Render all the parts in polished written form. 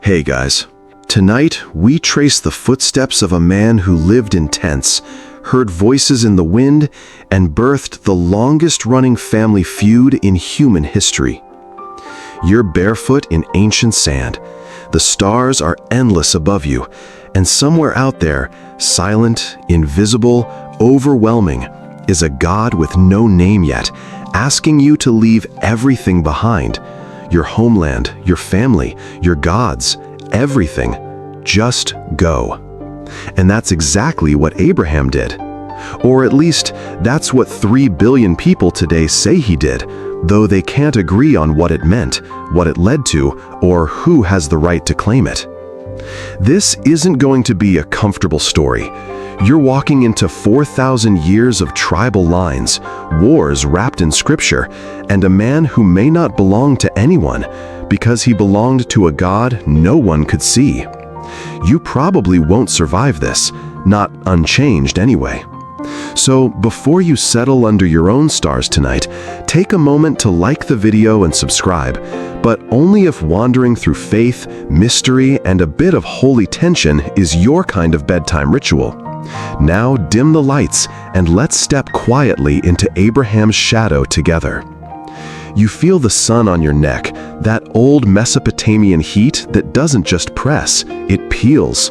Hey guys, tonight we trace the footsteps of a man who lived in tents, heard voices in the wind, and birthed the longest-running family feud in human history. You're barefoot in ancient sand. The stars are endless above you, and somewhere out there, silent, invisible, overwhelming, is a God with no name yet, asking you to leave everything behind. Your homeland, your family, your gods, everything. Just go. And that's exactly what Abraham did. Or at least, that's what 3 billion people today say he did, though they can't agree on what it meant, what it led to, or who has the right to claim it. This isn't going to be a comfortable story. You're walking into 4,000 years of tribal lines, wars wrapped in scripture, and a man who may not belong to anyone because he belonged to a God no one could see. You probably won't survive this, not unchanged anyway. So before you settle under your own stars tonight, take a moment to like the video and subscribe, but only if wandering through faith, mystery, and a bit of holy tension is your kind of bedtime ritual. Now dim the lights and let's step quietly into Abraham's shadow together. You feel the sun on your neck, that old Mesopotamian heat that doesn't just press, it peels.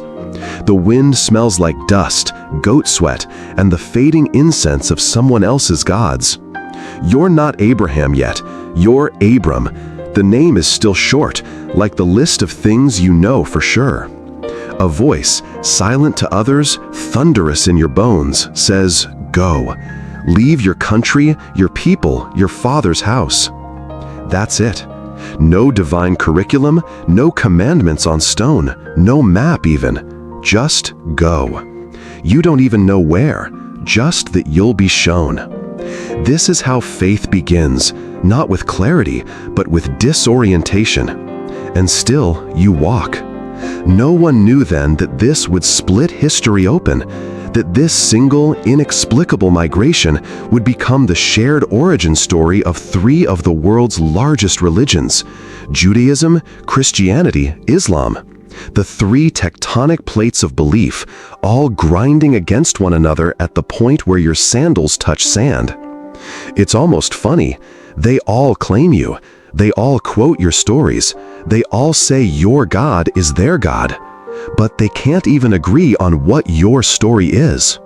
The wind smells like dust, goat sweat, and the fading incense of someone else's gods. You're not Abraham yet, you're Abram. The name is still short, like the list of things you know for sure. A voice, silent to others, thunderous in your bones, says, "Go. Leave your country, your people, your father's house." That's it. No divine curriculum, no commandments on stone, no map even. Just go. You don't even know where, just that you'll be shown. This is how faith begins, not with clarity, but with disorientation. And still, you walk. No one knew then that this would split history open, that this single, inexplicable migration would become the shared origin story of 3 of the world's largest religions: Judaism, Christianity, Islam. The 3 tectonic plates of belief, all grinding against one another at the point where your sandals touch sand. It's almost funny. They all claim you. They all quote your stories. They all say your God is their God. But they can't even agree on what your story is.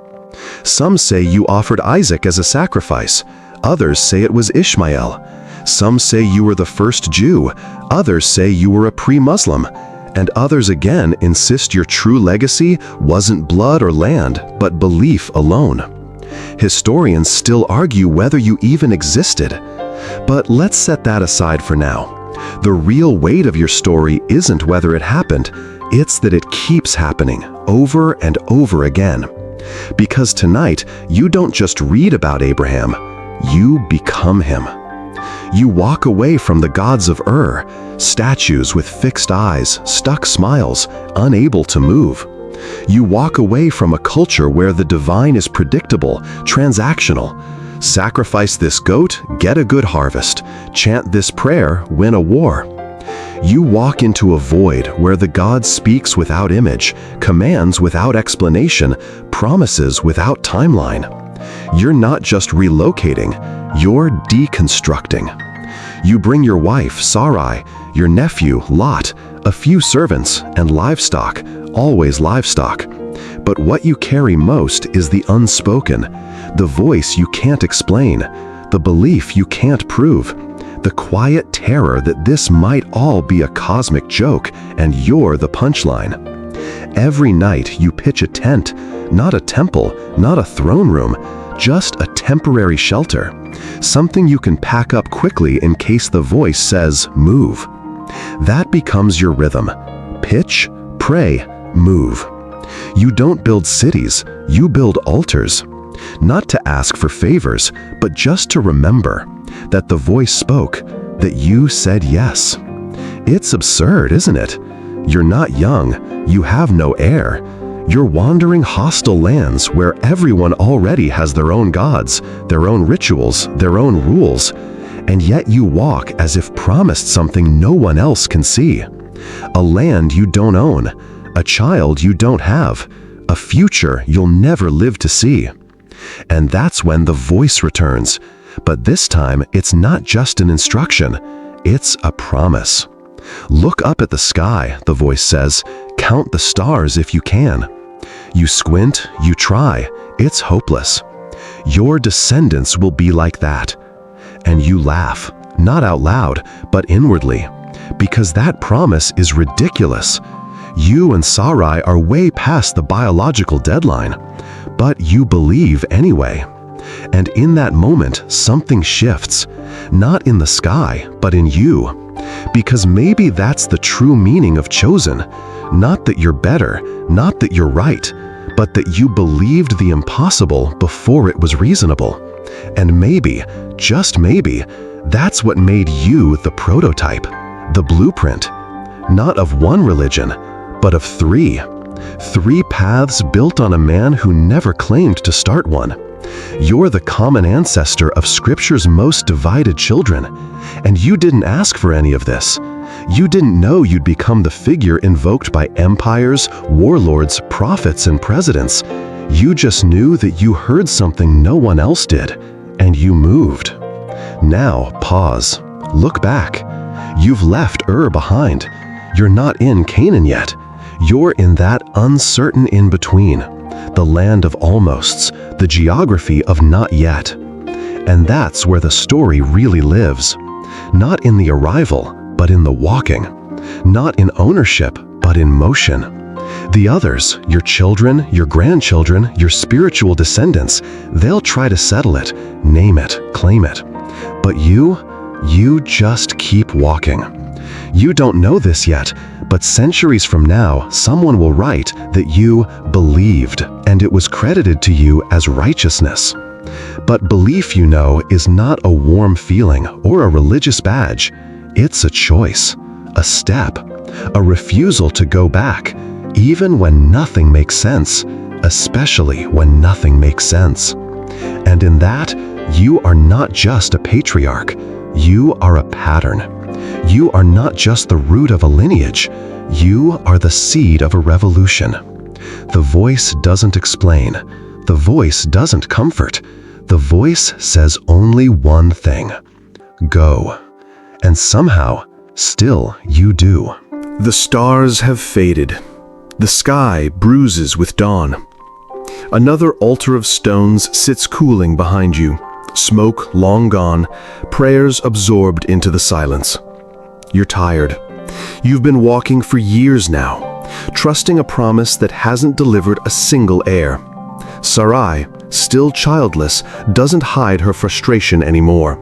Some say you offered Isaac as a sacrifice. Others say it was Ishmael. Some say you were the first Jew. Others say you were a pre-Muslim. And others again insist your true legacy wasn't blood or land, but belief alone. Historians still argue whether you even existed. But let's set that aside for now. The real weight of your story isn't whether it happened, it's that it keeps happening over and over again. Because tonight, you don't just read about Abraham, you become him. You walk away from the gods of Ur, statues with fixed eyes, stuck smiles, unable to move. You walk away from a culture where the divine is predictable, transactional. Sacrifice this goat, get a good harvest. Chant this prayer, win a war. You walk into a void where the God speaks without image, commands without explanation, promises without timeline. You're not just relocating, you're deconstructing. You bring your wife, Sarai, your nephew, Lot, a few servants, and livestock, always livestock. But what you carry most is the unspoken, the voice you can't explain, the belief you can't prove, the quiet terror that this might all be a cosmic joke and you're the punchline. Every night you pitch a tent, not a temple, not a throne room, just a temporary shelter, something you can pack up quickly in case the voice says, move. That becomes your rhythm. Pitch, pray, move. You don't build cities, you build altars. Not to ask for favors, but just to remember that the voice spoke, that you said yes. It's absurd, isn't it? You're not young, you have no heir. You're wandering hostile lands where everyone already has their own gods, their own rituals, their own rules, and yet you walk as if promised something no one else can see. A land you don't own, a child you don't have, a future you'll never live to see. And that's when the voice returns. But this time, it's not just an instruction, it's a promise. Look up at the sky, the voice says. Count the stars if you can. You squint, you try, it's hopeless. Your descendants will be like that. And you laugh, not out loud, but inwardly, because that promise is ridiculous. You and Sarai are way past the biological deadline, but you believe anyway. And in that moment, something shifts, not in the sky, but in you. Because maybe that's the true meaning of chosen. Not that you're better, not that you're right, but that you believed the impossible before it was reasonable. And maybe, just maybe, that's what made you the prototype, the blueprint, not of one religion, but of three. 3 paths built on a man who never claimed to start one. You're the common ancestor of Scripture's most divided children, and you didn't ask for any of this. You didn't know you'd become the figure invoked by empires, warlords, prophets, and presidents. You just knew that you heard something no one else did, and you moved. Now, pause. Look back. You've left Ur behind. You're not in Canaan yet. You're in that uncertain in-between, the land of almosts, the geography of not yet. And that's where the story really lives. Not in the arrival, but in the walking. Not in ownership, but in motion. The others, your children, your grandchildren, your spiritual descendants, they'll try to settle it, name it, claim it. But you just keep walking. You don't know this yet, but centuries from now, someone will write that you believed, and it was credited to you as righteousness. But belief, you know, is not a warm feeling or a religious badge. It's a choice, a step, a refusal to go back, even when nothing makes sense, especially when nothing makes sense. And in that, you are not just a patriarch, you are a pattern. You are not just the root of a lineage, you are the seed of a revolution. The voice doesn't explain, the voice doesn't comfort, the voice says only one thing: go. And somehow, still you do. The stars have faded. The sky bruises with dawn. Another altar of stones sits cooling behind you, smoke long gone, prayers absorbed into the silence. You're tired. You've been walking for years now, trusting a promise that hasn't delivered a single heir. Sarai, still childless, doesn't hide her frustration anymore.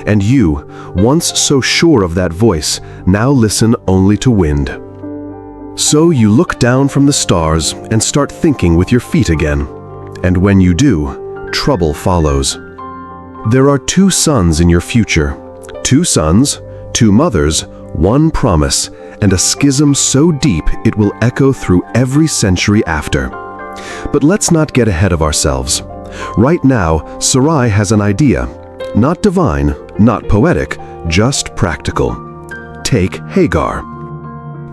And you, once so sure of that voice, now listen only to wind. So you look down from the stars and start thinking with your feet again. And when you do, trouble follows. There are 2 sons in your future. 2 sons, 2 mothers, 1 promise, and a schism so deep it will echo through every century after. But let's not get ahead of ourselves. Right now, Sarai has an idea. Not divine, not poetic, just practical. Take Hagar.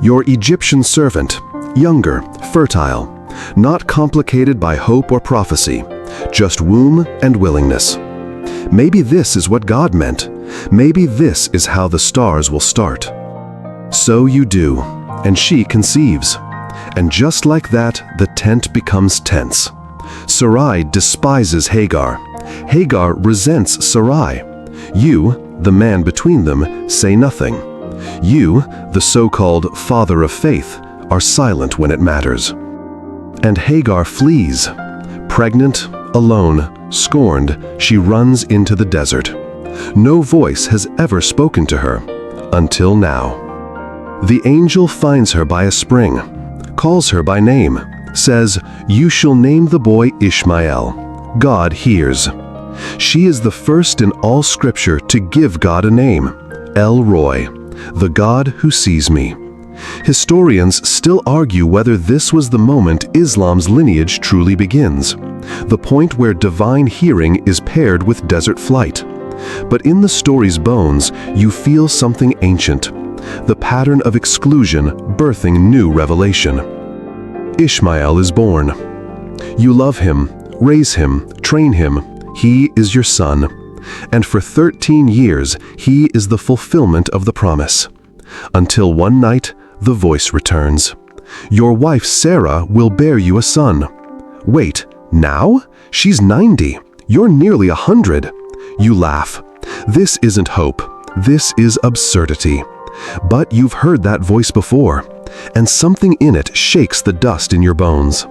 Your Egyptian servant, younger, fertile, not complicated by hope or prophecy, just womb and willingness. Maybe this is what God meant. Maybe this is how the stars will start. So you do, and she conceives. And just like that, the tent becomes tense. Sarai despises Hagar. Hagar resents Sarai. You, the man between them, say nothing. You, the so-called father of faith, are silent when it matters. And Hagar flees. Pregnant, alone, scorned, she runs into the desert. No voice has ever spoken to her, until now. The angel finds her by a spring, calls her by name, says, "You shall name the boy Ishmael." God hears. She is the first in all Scripture to give God a name, El Roi, the God who sees me. Historians still argue whether this was the moment Islam's lineage truly begins, the point where divine hearing is paired with desert flight. But in the story's bones, you feel something ancient, the pattern of exclusion birthing new revelation. Ishmael is born. You love him, raise him, train him. He is your son. And for 13 years, he is the fulfillment of the promise. Until one night, the voice returns. Your wife Sarah will bear you a son. Wait, now? She's 90. You're nearly 100. You laugh. This isn't hope. This is absurdity. But you've heard that voice before, and something in it shakes the dust in your bones.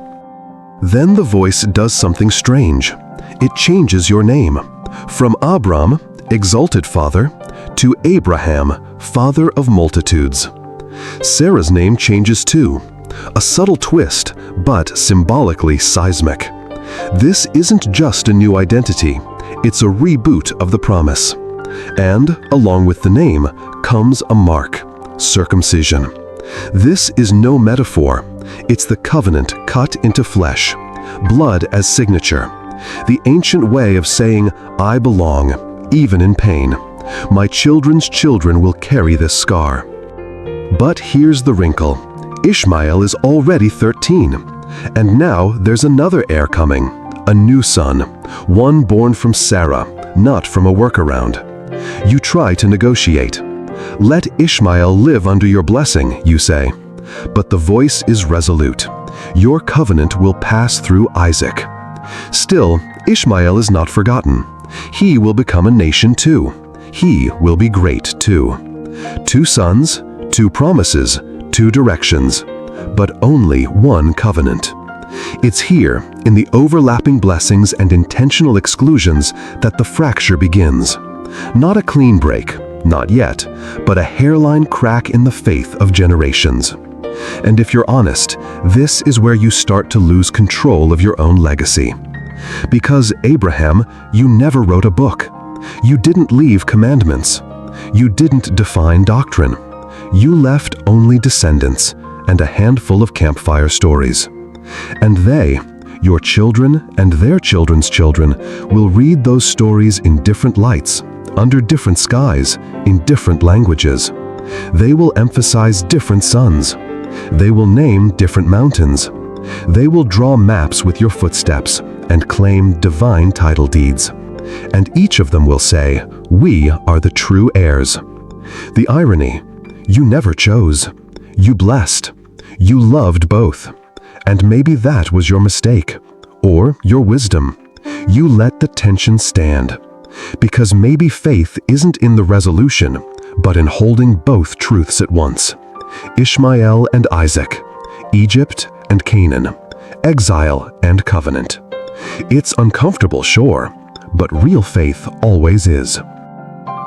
Then the voice does something strange. It changes your name. From Abram, exalted father, to Abraham, father of multitudes. Sarah's name changes too. A subtle twist, but symbolically seismic. This isn't just a new identity, it's a reboot of the promise. And, along with the name, comes a mark: circumcision. This is no metaphor, it's the covenant cut into flesh, blood as signature. The ancient way of saying, I belong, even in pain. My children's children will carry this scar. But here's the wrinkle. Ishmael is already 13, and now there's another heir coming, a new son, one born from Sarah, not from a workaround. You try to negotiate. Let Ishmael live under your blessing, you say. But the voice is resolute. Your covenant will pass through Isaac. Still, Ishmael is not forgotten. He will become a nation too. He will be great too. 2 sons, 2 promises, 2 directions, but only one covenant. It's here, in the overlapping blessings and intentional exclusions, that the fracture begins. Not a clean break, not yet, but a hairline crack in the faith of generations. And if you're honest, this is where you start to lose control of your own legacy. Because Abraham, you never wrote a book. You didn't leave commandments. You didn't define doctrine. You left only descendants and a handful of campfire stories. And they, your children and their children's children, will read those stories in different lights, under different skies, in different languages. They will emphasize different sons. They will name different mountains. They will draw maps with your footsteps and claim divine title deeds. And each of them will say, we are the true heirs. The irony, you never chose. You blessed. You loved both. And maybe that was your mistake, or your wisdom. You let the tension stand. Because maybe faith isn't in the resolution, but in holding both truths at once. Ishmael and Isaac, Egypt and Canaan, exile and covenant. It's uncomfortable, sure, but real faith always is.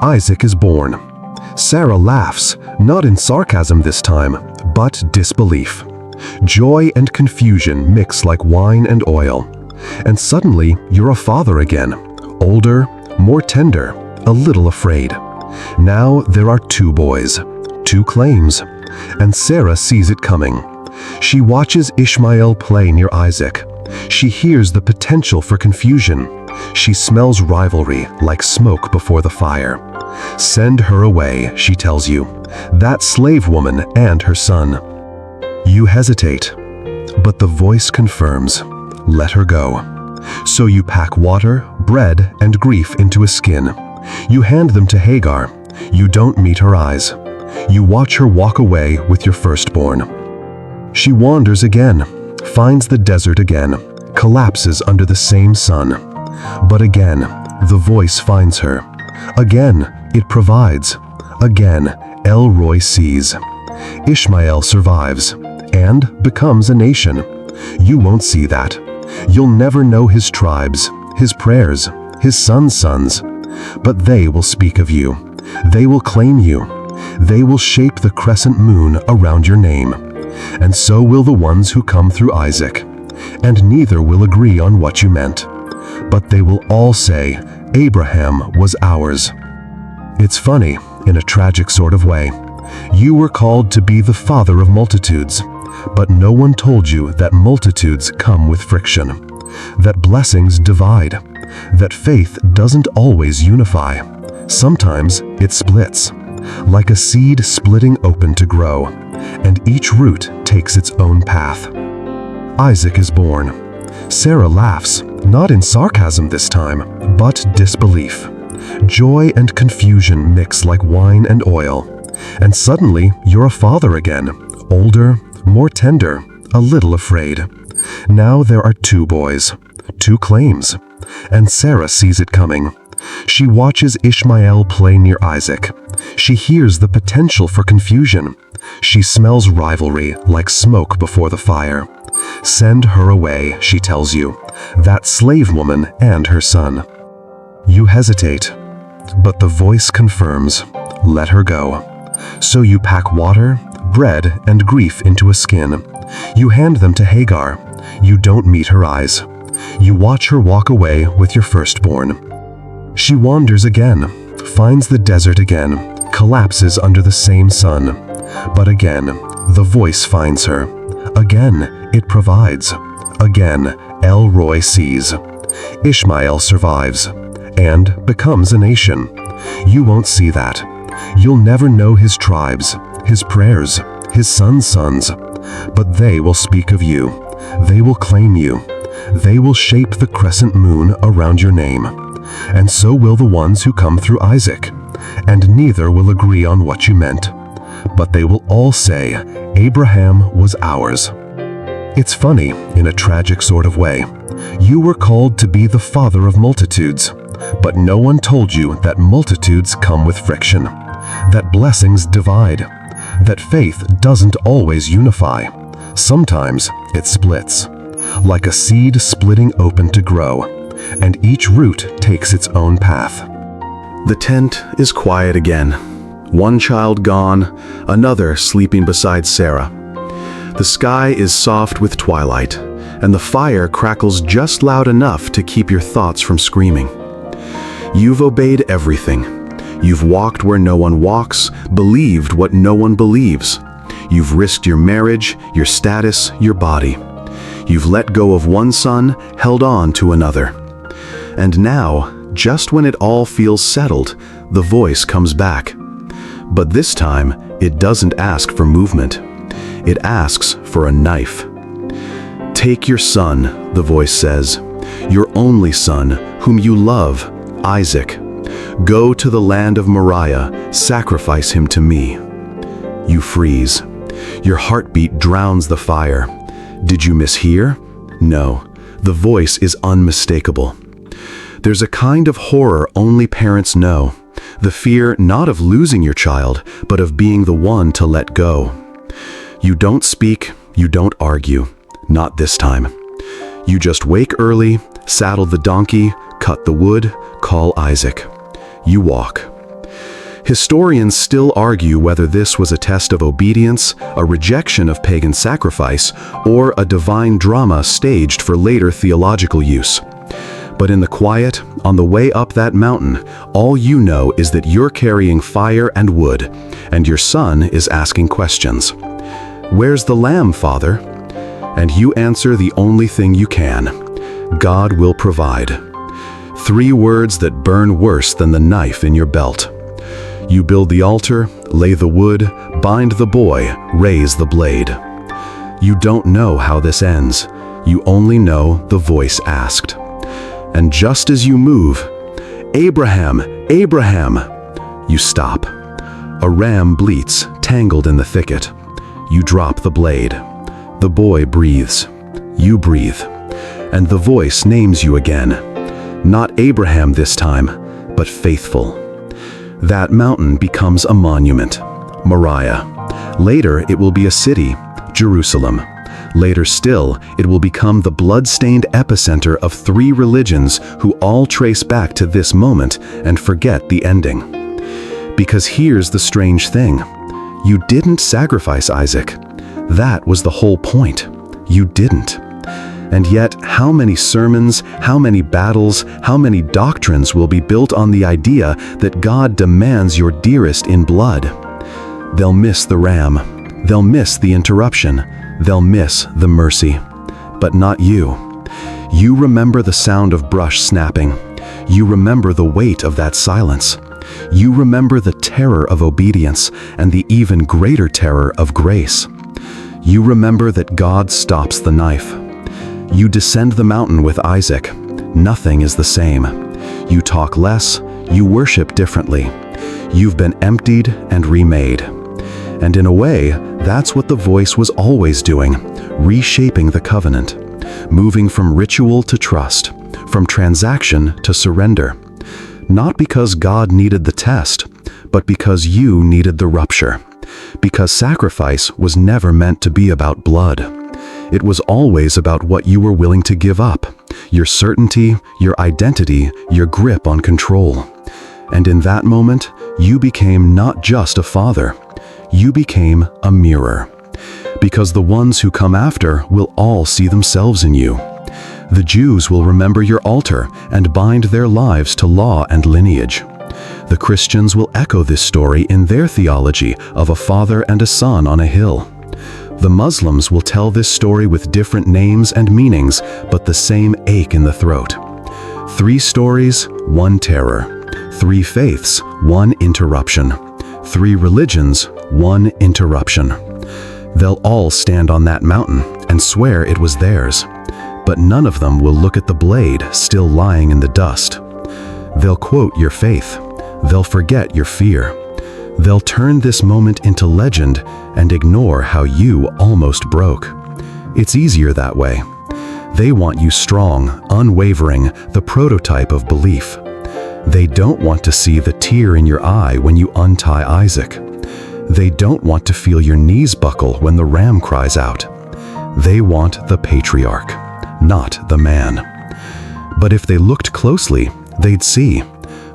Isaac is born. Sarah laughs, not in sarcasm this time, but disbelief. Joy and confusion mix like wine and oil. And suddenly, you're a father again, older, more tender, a little afraid. Now there are 2 boys, 2 claims, and Sarah sees it coming. She watches Ishmael play near Isaac. She hears the potential for confusion. She smells rivalry like smoke before the fire. Send her away, she tells you, that slave woman and her son. You hesitate, but the voice confirms, let her go. So you pack water, bread, and grief into a skin. You hand them to Hagar. You don't meet her eyes. You watch her walk away with your firstborn. She wanders again, finds the desert again, collapses under the same sun. But again, the voice finds her. Again, it provides. Again, El Roy sees. Ishmael survives and becomes a nation. You won't see that. You'll never know his tribes, his prayers, his sons' sons. But they will speak of you. They will claim you. They will shape the crescent moon around your name. And so will the ones who come through Isaac. And neither will agree on what you meant. But they will all say, Abraham was ours. It's funny, in a tragic sort of way. You were called to be the father of multitudes, but no one told you that multitudes come with friction, that blessings divide, that faith doesn't always unify. Sometimes it splits. like a seed splitting open to grow, and each root takes its own path. Isaac is born. Sarah laughs, not in sarcasm this time, but disbelief. Joy and confusion mix like wine and oil, and suddenly you're a father again, older, more tender, a little afraid. Now there are 2 boys, 2 claims, and Sarah sees it coming. She watches Ishmael play near Isaac. She hears the potential for confusion. She smells rivalry like smoke before the fire. Send her away, she tells you, that slave woman and her son. You hesitate, but the voice confirms, let her go. So you pack water, bread, and grief into a skin. You hand them to Hagar. You don't meet her eyes. You watch her walk away with your firstborn. She wanders again, finds the desert again, collapses under the same sun. But again, the voice finds her. Again, it provides. Again, El Roy sees. Ishmael survives and becomes a nation. You won't see that. You'll never know his tribes, his prayers, his sons' sons. But they will speak of you. They will claim you. They will shape the crescent moon around your name. And so will the ones who come through Isaac. And neither will agree on what you meant. But they will all say, Abraham was ours. It's funny, in a tragic sort of way. You were called to be the father of multitudes. But no one told you that multitudes come with friction. That blessings divide. That faith doesn't always unify. Sometimes it splits. Like a seed splitting open to grow. And each root takes its own path. The tent is quiet again. One child gone, another sleeping beside Sarah. The sky is soft with twilight, and the fire crackles just loud enough to keep your thoughts from screaming. You've obeyed everything. You've walked where no one walks, believed what no one believes. You've risked your marriage, your status, your body. You've let go of one son, held on to another. And now, just when it all feels settled, the voice comes back. But this time, it doesn't ask for movement. It asks for a knife. Take your son, the voice says, your only son, whom you love, Isaac. Go to the land of Moriah, sacrifice him to me. You freeze. Your heartbeat drowns the fire. Did you mishear? No, the voice is unmistakable. There's a kind of horror only parents know. The fear not of losing your child, but of being the one to let go. You don't speak, you don't argue. Not this time. You just wake early, saddle the donkey, cut the wood, call Isaac. You walk. Historians still argue whether this was a test of obedience, a rejection of pagan sacrifice, or a divine drama staged for later theological use. But in the quiet, on the way up that mountain, all you know is that you're carrying fire and wood, and your son is asking questions. Where's the lamb, Father? And you answer the only thing you can. God will provide. 3 words that burn worse than the knife in your belt. You build the altar, lay the wood, bind the boy, raise the blade. You don't know how this ends. You only know the voice asked. And just as you move, Abraham, Abraham, you stop. A ram bleats, tangled in the thicket. You drop the blade. The boy breathes. You breathe. And the voice names you again. Not Abraham this time, but faithful. That mountain becomes a monument, Moriah. Later, it will be a city, Jerusalem. Later still, it will become the blood-stained epicenter of 3 religions who all trace back to this moment and forget the ending. Because here's the strange thing. You didn't sacrifice Isaac. That was the whole point. You didn't. And yet, how many sermons, how many battles, how many doctrines will be built on the idea that God demands your dearest in blood? They'll miss the ram. They'll miss the interruption. They'll miss the mercy. But not you. You remember the sound of brush snapping. You remember the weight of that silence. You remember the terror of obedience and the even greater terror of grace. You remember that God stops the knife. You descend the mountain with Isaac. Nothing is the same. You talk less, you worship differently. You've been emptied and remade. And in a way, that's what the voice was always doing, reshaping the covenant, moving from ritual to trust, from transaction to surrender. Not because God needed the test, but because you needed the rupture. Because sacrifice was never meant to be about blood. It was always about what you were willing to give up, your certainty, your identity, your grip on control. And in that moment, you became not just a father, you became a mirror. Because the ones who come after will all see themselves in you. The Jews will remember your altar and bind their lives to law and lineage. The Christians will echo this story in their theology of a father and a son on a hill. The Muslims will tell this story with different names and meanings, but the same ache in the throat. 3 stories, 1 terror. 3 faiths, 1 interruption. 3 religions, 1 interruption. They'll all stand on that mountain and swear it was theirs, but none of them will look at the blade still lying in the dust. They'll quote your faith. They'll forget your fear. They'll turn this moment into legend and ignore how you almost broke. It's easier that way. They want you strong, unwavering, the prototype of belief. They don't want to see the tear in your eye when you untie Isaac. They don't want to feel your knees buckle when the ram cries out. They want the patriarch, not the man. But if they looked closely, they'd see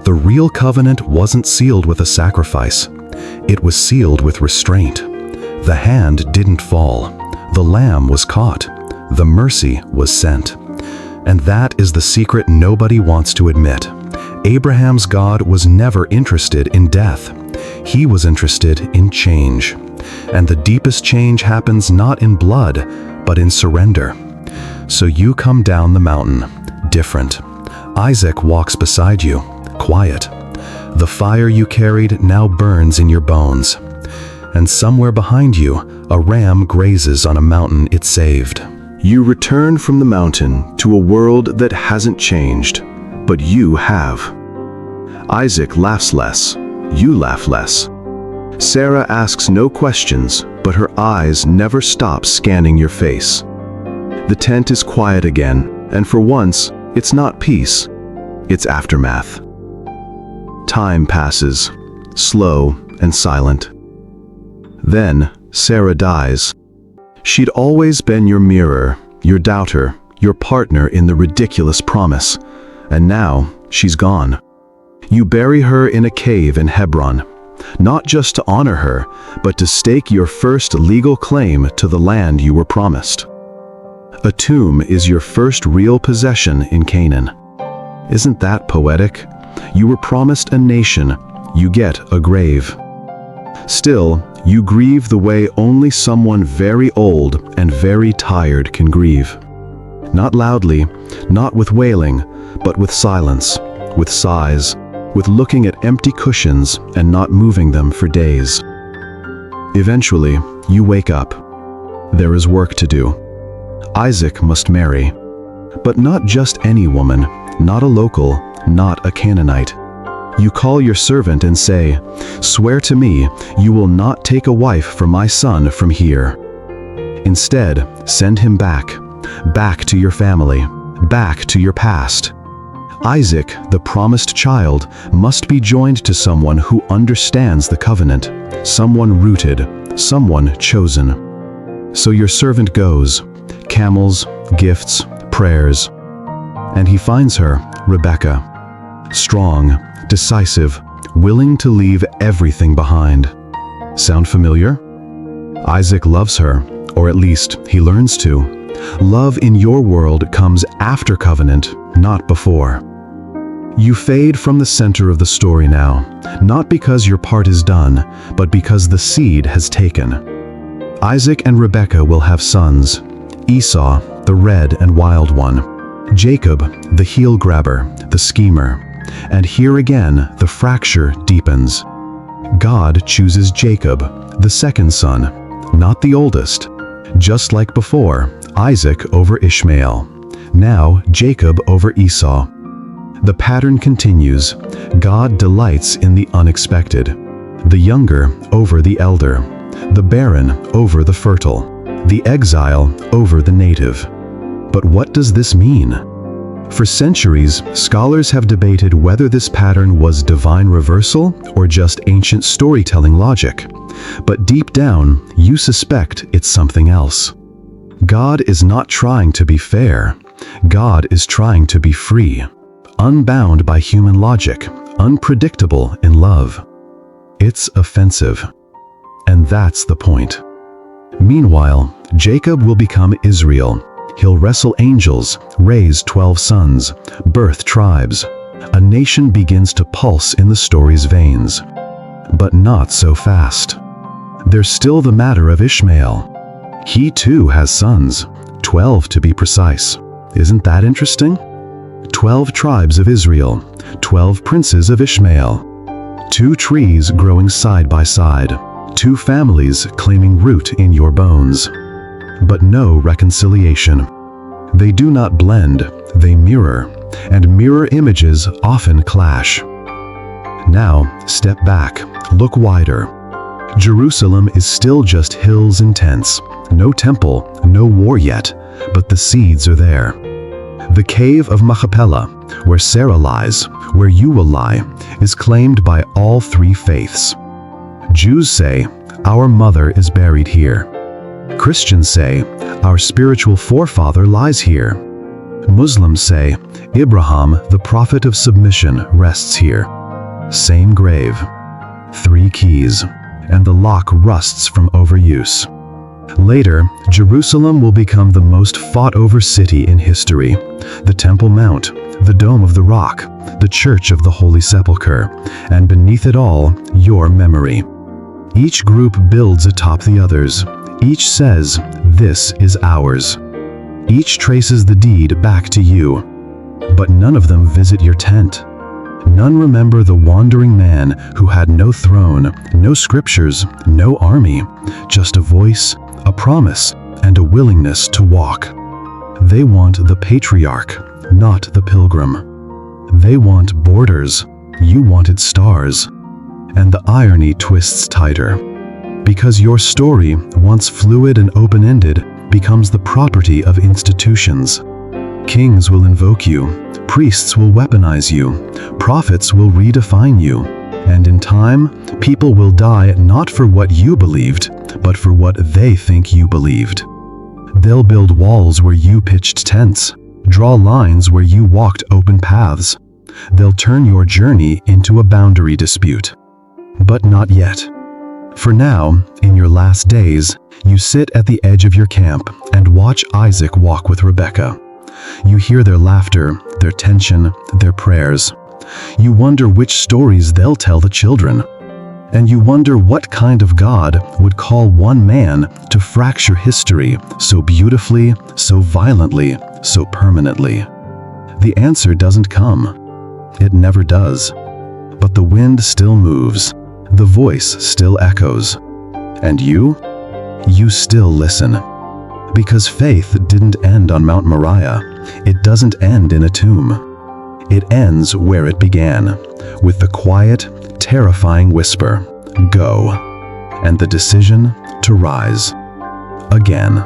the real covenant wasn't sealed with a sacrifice. It was sealed with restraint. The hand didn't fall. The lamb was caught. The mercy was sent. And that is the secret nobody wants to admit. Abraham's God was never interested in death. He was interested in change. And the deepest change happens not in blood, but in surrender. So you come down the mountain, different. Isaac walks beside you, quiet. The fire you carried now burns in your bones. And somewhere behind you, a ram grazes on a mountain it saved. You return from the mountain to a world that hasn't changed, but you have. Isaac laughs less. You laugh less. Sarah asks no questions, but her eyes never stop scanning your face. The tent is quiet again, and for once, it's not peace, it's aftermath. Time passes, slow and silent. Then, Sarah dies. She'd always been your mirror, your doubter, your partner in the ridiculous promise, and now she's gone. You bury her in a cave in Hebron, not just to honor her, but to stake your first legal claim to the land you were promised. A tomb is your first real possession in Canaan. Isn't that poetic? You were promised a nation, you get a grave. Still, you grieve the way only someone very old and very tired can grieve. Not loudly, not with wailing, but with silence, with sighs, with looking at empty cushions and not moving them for days. Eventually, you wake up. There is work to do. Isaac must marry. But not just any woman, not a local, not a Canaanite. You call your servant and say, "Swear to me, you will not take a wife for my son from here." Instead, send him back to your family, back to your past. Isaac, the promised child, must be joined to someone who understands the covenant, someone rooted, someone chosen. So your servant goes, camels, gifts, prayers, and he finds her, Rebecca, strong, decisive, willing to leave everything behind. Sound familiar? Isaac loves her, or at least he learns to. Love in your world comes after covenant, not before. You fade from the center of the story now, not because your part is done, but because the seed has taken. Isaac and Rebekah will have sons, Esau, the red and wild one, Jacob, the heel grabber, the schemer, and here again the fracture deepens. God chooses Jacob, the second son, not the oldest. Just like before, Isaac over Ishmael. Now Jacob over Esau. The pattern continues. God delights in the unexpected. The younger over the elder. The barren over the fertile. The exile over the native. But what does this mean? For centuries, scholars have debated whether this pattern was divine reversal or just ancient storytelling logic. But deep down, you suspect it's something else. God is not trying to be fair. God is trying to be free, unbound by human logic, unpredictable in love. It's offensive. And that's the point. Meanwhile, Jacob will become Israel. He'll wrestle angels, raise 12 sons, birth tribes. A nation begins to pulse in the story's veins. But not so fast. There's still the matter of Ishmael. He too has sons, 12 to be precise. Isn't that interesting? 12 tribes of Israel, 12 princes of Ishmael. 2 trees growing side by side, 2 families claiming root in your bones. But no reconciliation. They do not blend, they mirror, and mirror images often clash. Now, step back, look wider. Jerusalem is still just hills and tents, no temple, no war yet, but the seeds are there. The cave of Machpelah, where Sarah lies, where you will lie, is claimed by all 3 faiths. Jews say, our mother is buried here. Christians say, our spiritual forefather lies here. Muslims say, Abraham, the prophet of submission, rests here. Same grave. 3 keys, and the lock rusts from overuse. Later, Jerusalem will become the most fought-over city in history. The Temple Mount, the Dome of the Rock, the Church of the Holy Sepulchre, and beneath it all, your memory. Each group builds atop the others. Each says, this is ours. Each traces the deed back to you. But none of them visit your tent. None remember the wandering man who had no throne, no scriptures, no army, just a voice, a promise, and a willingness to walk. They want the patriarch, not the pilgrim. They want borders. You wanted stars. And the irony twists tighter. Because your story, once fluid and open-ended, becomes the property of institutions. Kings will invoke you, priests will weaponize you, prophets will redefine you, and in time, people will die not for what you believed, but for what they think you believed. They'll build walls where you pitched tents, draw lines where you walked open paths. They'll turn your journey into a boundary dispute. But not yet. For now, in your last days, you sit at the edge of your camp and watch Isaac walk with Rebekah. You hear their laughter, their tension, their prayers. You wonder which stories they'll tell the children. And you wonder what kind of God would call one man to fracture history so beautifully, so violently, so permanently. The answer doesn't come. It never does. But the wind still moves. The voice still echoes. And you still listen. Because faith didn't end on Mount Moriah. It doesn't end in a tomb. It ends where it began, with the quiet, terrifying whisper, go, and the decision to rise. Again.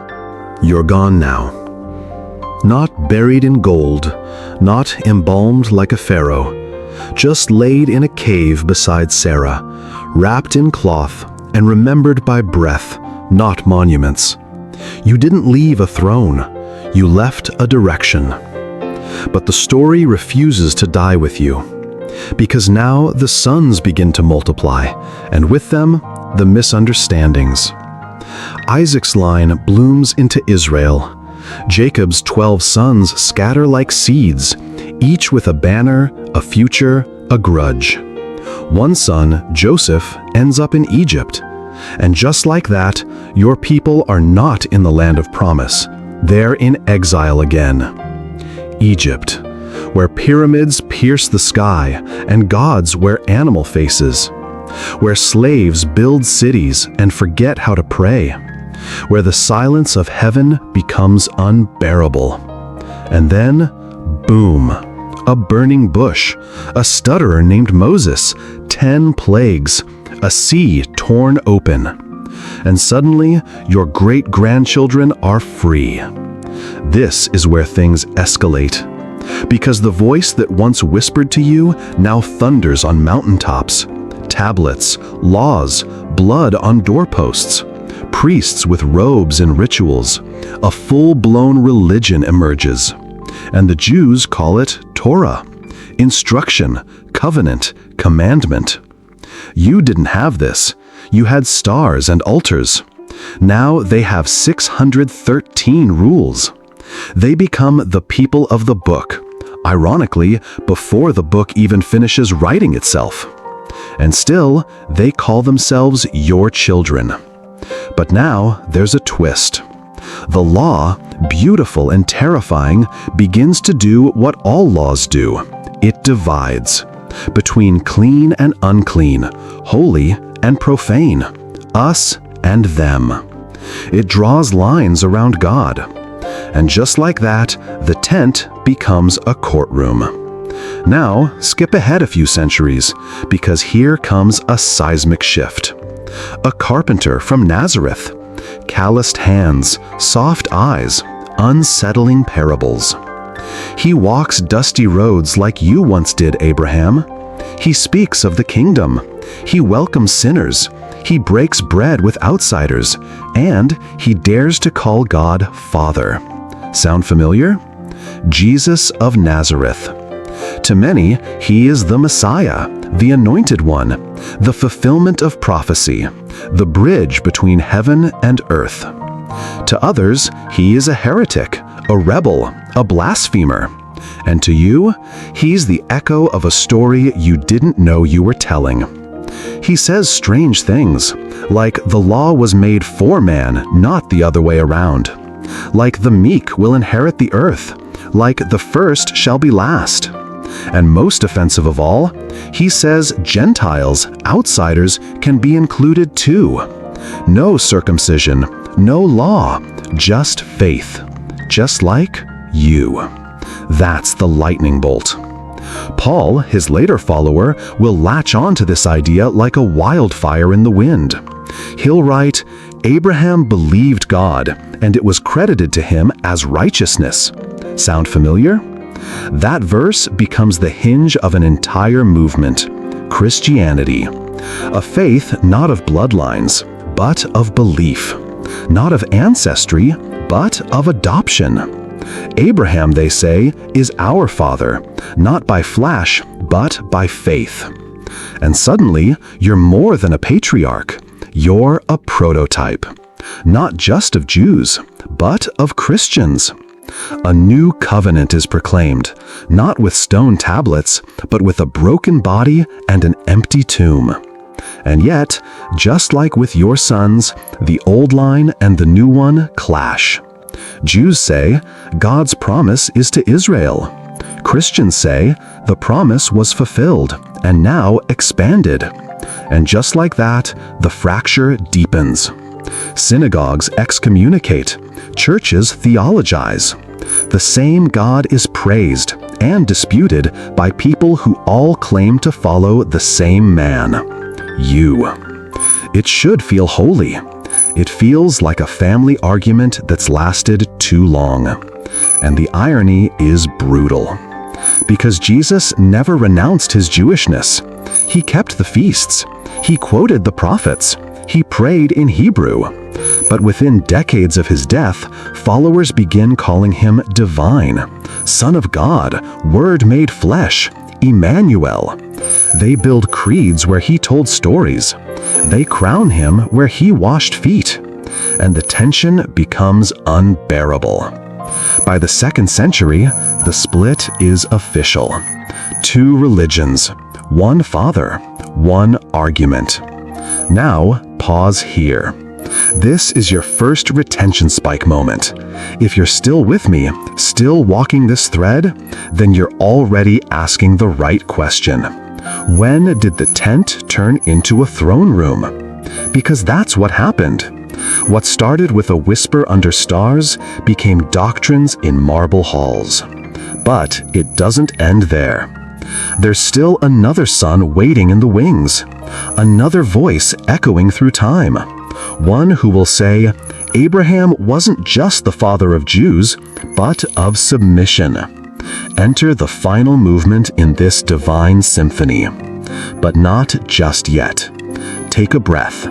You're gone now. Not buried in gold, not embalmed like a pharaoh, just laid in a cave beside Sarah, wrapped in cloth and remembered by breath, not monuments. You didn't leave a throne, you left a direction. But the story refuses to die with you, because now the sons begin to multiply, and with them, the misunderstandings. Isaac's line blooms into Israel. Jacob's 12 sons scatter like seeds, each with a banner, a future, a grudge. One son, Joseph, ends up in Egypt. And just like that, your people are not in the land of promise. They're in exile again. Egypt, where pyramids pierce the sky and gods wear animal faces, where slaves build cities and forget how to pray, where the silence of heaven becomes unbearable. And then, boom, a burning bush, a stutterer named Moses, 10 plagues, a sea torn open. And suddenly, your great-grandchildren are free. This is where things escalate, because the voice that once whispered to you now thunders on mountaintops. Tablets, laws, blood on doorposts, priests with robes and rituals. A full-blown religion emerges. And the Jews call it Torah, instruction, covenant, commandment. You didn't have this. You had stars and altars. Now they have 613 rules. They become the people of the book, ironically, before the book even finishes writing itself. And still, they call themselves your children. But now there's a twist. The law, beautiful and terrifying, begins to do what all laws do. It divides between clean and unclean, holy and profane, us and them. It draws lines around God. And just like that, the tent becomes a courtroom. Now, skip ahead a few centuries, because here comes a seismic shift. A carpenter from Nazareth, calloused hands, soft eyes, unsettling parables. He walks dusty roads like you once did, Abraham. He speaks of the kingdom. He welcomes sinners. He breaks bread with outsiders. And he dares to call God Father. Sound familiar? Jesus of Nazareth. To many, he is the Messiah, the Anointed One, the fulfillment of prophecy, the bridge between heaven and earth. To others, he is a heretic, a rebel, a blasphemer. And to you, he's the echo of a story you didn't know you were telling. He says strange things, like the law was made for man, not the other way around. Like the meek will inherit the earth, like the first shall be last. And most offensive of all, he says Gentiles, outsiders, can be included too. No circumcision, no law, just faith. Just like you. That's the lightning bolt. Paul, his later follower, will latch on to this idea like a wildfire in the wind. He'll write, Abraham believed God, and it was credited to him as righteousness. Sound familiar? That verse becomes the hinge of an entire movement, Christianity. A faith not of bloodlines, but of belief. Not of ancestry, but of adoption. Abraham, they say, is our father, not by flesh, but by faith. And suddenly, you're more than a patriarch. You're a prototype. Not just of Jews, but of Christians. A new covenant is proclaimed, not with stone tablets, but with a broken body and an empty tomb. And yet, just like with your sons, the old line and the new one clash. Jews say, God's promise is to Israel. Christians say, the promise was fulfilled and now expanded. And just like that, the fracture deepens. Synagogues excommunicate. Churches theologize. The same God is praised and disputed by people who all claim to follow the same man. You. It should feel holy. It feels like a family argument that's lasted too long. And the irony is brutal. Because Jesus never renounced his Jewishness. He kept the feasts. He quoted the prophets. He prayed in Hebrew. But within decades of his death, followers begin calling him divine, Son of God, Word made flesh, Emmanuel. They build creeds where he told stories. They crown him where he washed feet. And the tension becomes unbearable. By the 2nd century, the split is official. 2 religions, 1 father, 1 argument. Now, pause here. This is your first retention spike moment. If you're still with me, still walking this thread, then you're already asking the right question. When did the tent turn into a throne room? Because that's what happened. What started with a whisper under stars became doctrines in marble halls. But it doesn't end there. There's still another son waiting in the wings, another voice echoing through time, one who will say, Abraham wasn't just the father of Jews, but of submission. Enter the final movement in this divine symphony. But not just yet. Take a breath.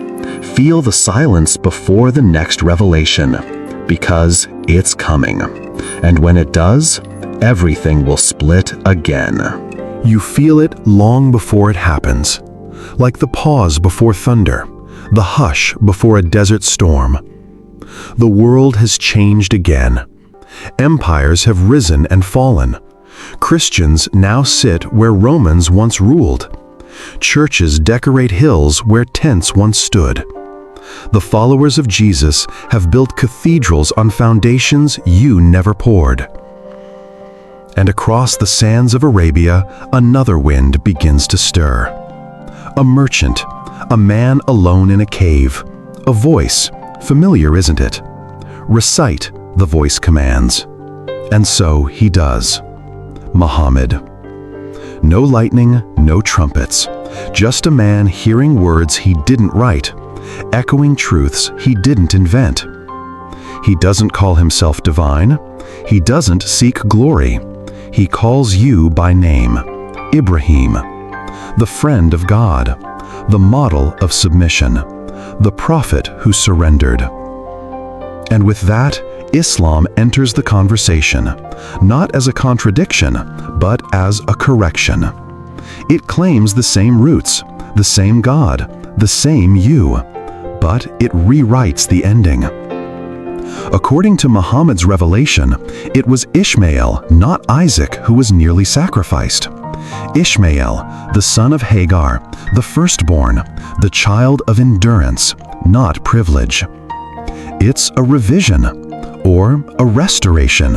Feel the silence before the next revelation, because it's coming. And when it does, everything will split again. You feel it long before it happens, like the pause before thunder, the hush before a desert storm. The world has changed again. Empires have risen and fallen. Christians now sit where Romans once ruled. Churches decorate hills where tents once stood. The followers of Jesus have built cathedrals on foundations you never poured. And across the sands of Arabia, another wind begins to stir. A merchant, a man alone in a cave, a voice, familiar isn't it? Recite, the voice commands. And so he does. Muhammad. No lightning, no trumpets, just a man hearing words he didn't write, echoing truths he didn't invent. He doesn't call himself divine. He doesn't seek glory. He calls you by name, Ibrahim, the friend of God, the model of submission, the prophet who surrendered. And with that, Islam enters the conversation, not as a contradiction, but as a correction. It claims the same roots, the same God, the same you, but it rewrites the ending. According to Muhammad's revelation, it was Ishmael, not Isaac, who was nearly sacrificed. Ishmael, the son of Hagar, the firstborn, the child of endurance, not privilege. It's a revision, or a restoration.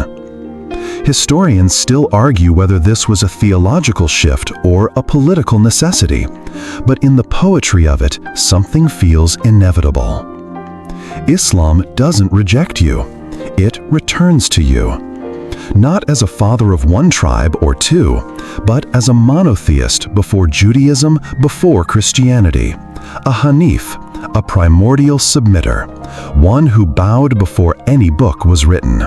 Historians still argue whether this was a theological shift or a political necessity, but in the poetry of it, something feels inevitable. Islam doesn't reject you. It returns to you. Not as a father of one tribe or two, but as a monotheist before Judaism, before Christianity, a Hanif, a primordial submitter, one who bowed before any book was written.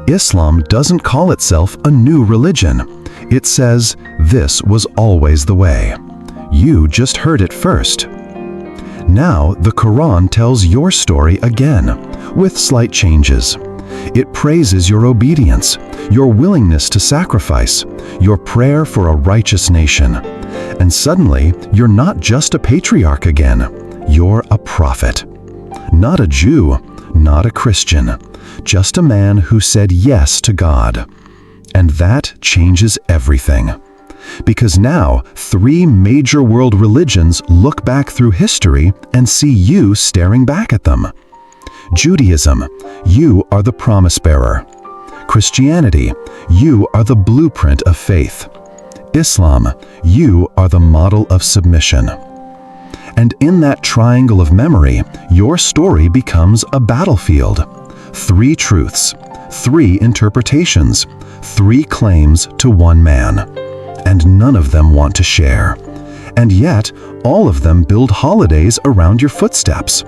Islam doesn't call itself a new religion. It says, this was always the way. You just heard it first. Now the Quran tells your story again, with slight changes. It praises your obedience, your willingness to sacrifice, your prayer for a righteous nation. And suddenly, you're not just a patriarch again, you're a prophet. Not a Jew, not a Christian, just a man who said yes to God. And that changes everything. Because now, 3 major world religions look back through history and see you staring back at them. Judaism, you are the promise bearer. Christianity, you are the blueprint of faith. Islam, you are the model of submission. And in that triangle of memory, your story becomes a battlefield. 3 truths, 3 interpretations, 3 claims to one man. And none of them want to share. And yet, all of them build holidays around your footsteps.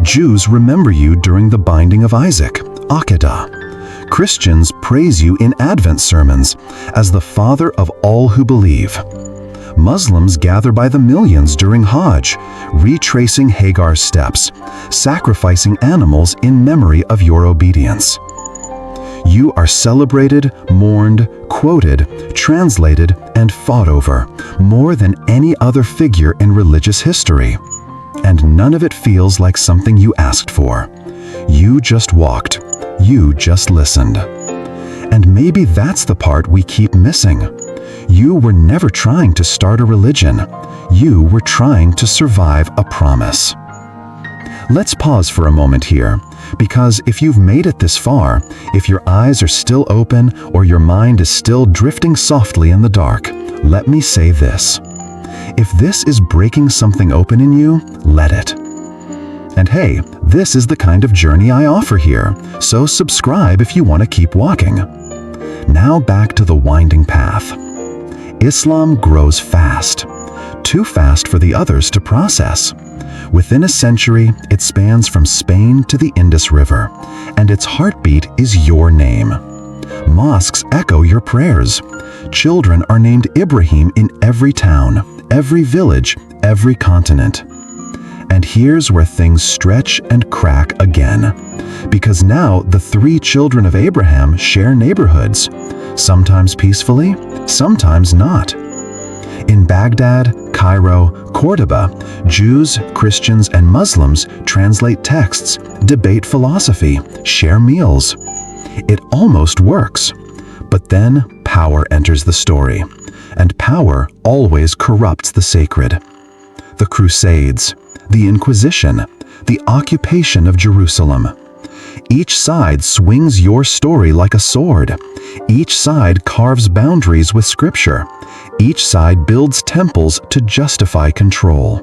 Jews remember you during the binding of Isaac, Akedah. Christians praise you in Advent sermons as the father of all who believe. Muslims gather by the millions during Hajj, retracing Hagar's steps, sacrificing animals in memory of your obedience. You are celebrated, mourned, quoted, translated, and fought over more than any other figure in religious history. And none of it feels like something you asked for. You just walked. You just listened. And maybe that's the part we keep missing. You were never trying to start a religion. You were trying to survive a promise. Let's pause for a moment here, because if you've made it this far, if your eyes are still open or your mind is still drifting softly in the dark, let me say this. If this is breaking something open in you, let it. And hey, this is the kind of journey I offer here, so subscribe if you want to keep walking. Now back to the winding path. Islam grows fast, too fast for the others to process. Within a century, it spans from Spain to the Indus River, and its heartbeat is your name. Mosques echo your prayers. Children are named Ibrahim in every town, every village, every continent. And here's where things stretch and crack again. Because now the three children of Abraham share neighborhoods, sometimes peacefully, sometimes not. In Baghdad, Cairo, Cordoba, Jews, Christians, and Muslims translate texts, debate philosophy, share meals. It almost works. But then power enters the story, and power always corrupts the sacred. The Crusades, the Inquisition, the occupation of Jerusalem. Each side swings your story like a sword. Each side carves boundaries with scripture. Each side builds temples to justify control.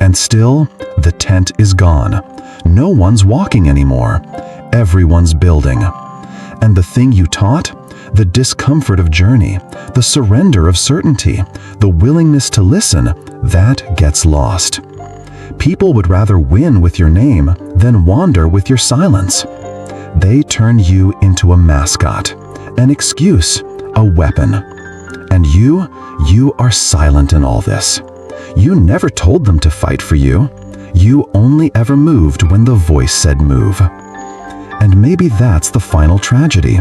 And still, the tent is gone. No one's walking anymore. Everyone's building. And the thing you taught? The discomfort of journey, the surrender of certainty, the willingness to listen, that gets lost. People would rather win with your name than wander with your silence. They turn you into a mascot, an excuse, a weapon. And you are silent in all this. You never told them to fight for you. You only ever moved when the voice said move. And maybe that's the final tragedy,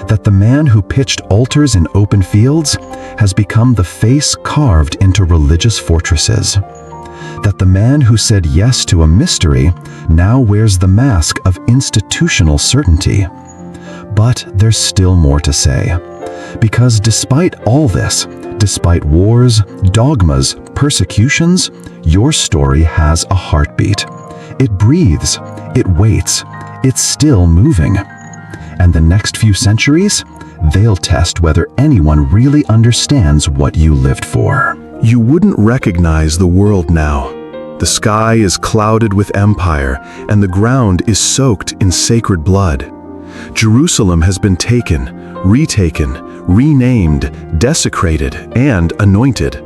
that the man who pitched altars in open fields has become the face carved into religious fortresses. That the man who said yes to a mystery now wears the mask of institutional certainty. But there's still more to say. Because despite all this, despite wars, dogmas, persecutions, your story has a heartbeat. It breathes, it waits, it's still moving. And the next few centuries, they'll test whether anyone really understands what you lived for. You wouldn't recognize the world now. The sky is clouded with empire, and the ground is soaked in sacred blood. Jerusalem has been taken, retaken, renamed, desecrated, and anointed,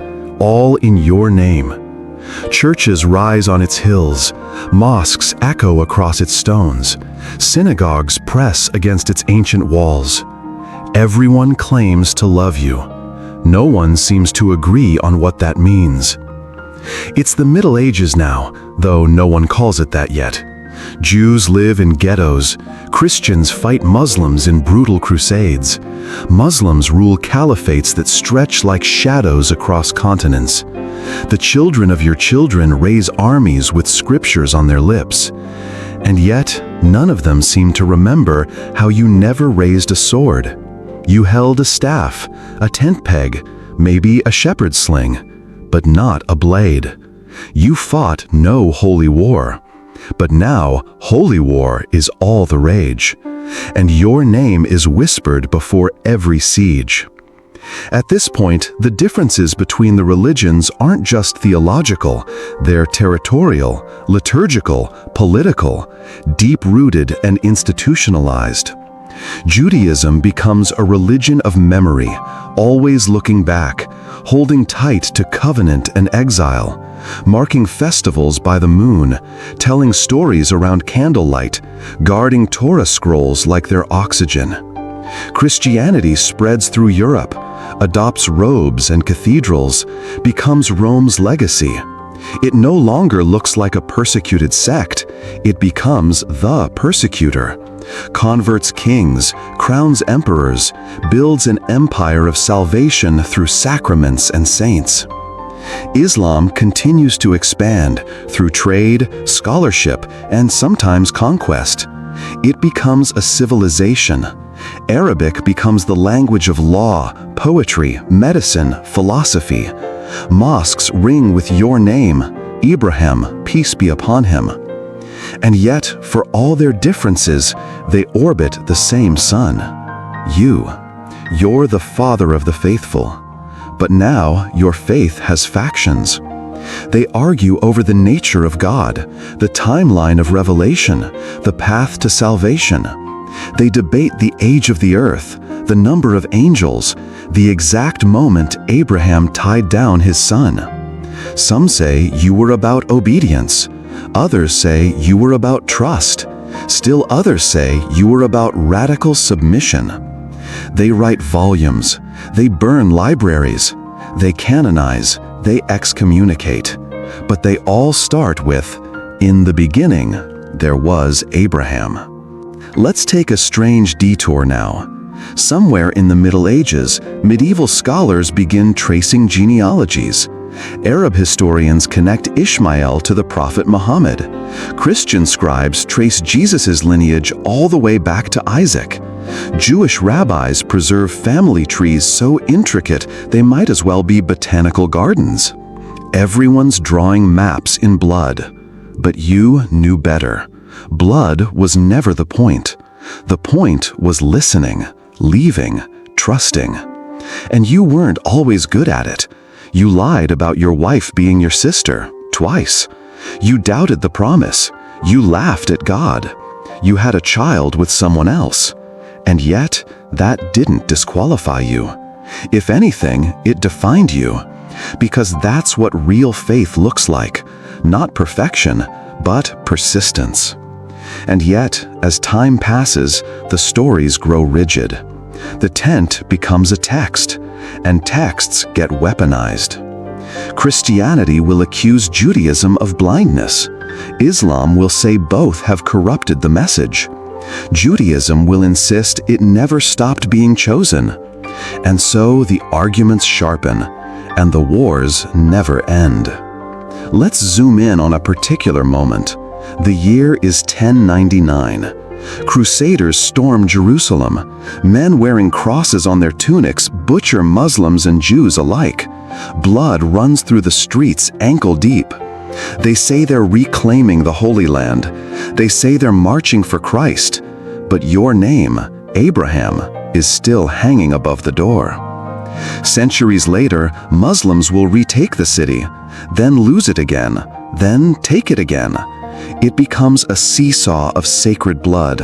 all in your name. Churches rise on its hills, mosques echo across its stones, synagogues press against its ancient walls. Everyone claims to love you. No one seems to agree on what that means. It's the Middle Ages now, though no one calls it that yet. Jews live in ghettos. Christians fight Muslims in brutal crusades. Muslims rule caliphates that stretch like shadows across continents. The children of your children raise armies with scriptures on their lips. And yet, none of them seem to remember how you never raised a sword. You held a staff, a tent peg, maybe a shepherd's sling, but not a blade. You fought no holy war. But now, holy war is all the rage, and your name is whispered before every siege. At this point, the differences between the religions aren't just theological, they're territorial, liturgical, political, deep-rooted and institutionalized. Judaism becomes a religion of memory, always looking back, holding tight to covenant and exile, marking festivals by the moon, telling stories around candlelight, guarding Torah scrolls like their oxygen. Christianity spreads through Europe, adopts robes and cathedrals, becomes Rome's legacy. It no longer looks like a persecuted sect, it becomes the persecutor. Converts kings, crowns emperors, builds an empire of salvation through sacraments and saints. Islam continues to expand through trade, scholarship, and sometimes conquest. It becomes a civilization. Arabic becomes the language of law, poetry, medicine, philosophy. Mosques ring with your name, Ibrahim, peace be upon him. And yet, for all their differences, they orbit the same sun. You're the father of the faithful. But now your faith has factions. They argue over the nature of God, the timeline of revelation, the path to salvation. They debate the age of the earth, the number of angels, the exact moment Abraham tied down his son. Some say you were about obedience. Others say you were about trust. Still others say you were about radical submission. They write volumes. They burn libraries. They canonize. They excommunicate. But they all start with, "In the beginning, there was Abraham." Let's take a strange detour now. Somewhere in the Middle Ages, medieval scholars begin tracing genealogies. Arab historians connect Ishmael to the prophet Muhammad. Christian scribes trace Jesus' lineage all the way back to Isaac. Jewish rabbis preserve family trees so intricate they might as well be botanical gardens. Everyone's drawing maps in blood. But you knew better. Blood was never the point. The point was listening, leaving, trusting. And you weren't always good at it. You lied about your wife being your sister, twice. You doubted the promise. You laughed at God. You had a child with someone else. And yet, that didn't disqualify you. If anything, it defined you. Because that's what real faith looks like. Not perfection, but persistence. And yet, as time passes, the stories grow rigid. The tent becomes a text, and texts get weaponized. Christianity will accuse Judaism of blindness. Islam will say both have corrupted the message. Judaism will insist it never stopped being chosen. And so the arguments sharpen, and the wars never end. Let's zoom in on a particular moment. The year is 1099. Crusaders storm Jerusalem. Men wearing crosses on their tunics butcher Muslims and Jews alike. Blood runs through the streets ankle deep. They say they're reclaiming the Holy Land. They say they're marching for Christ. But your name, Abraham, is still hanging above the door. Centuries later, Muslims will retake the city, then lose it again, then take it again. It becomes a seesaw of sacred blood.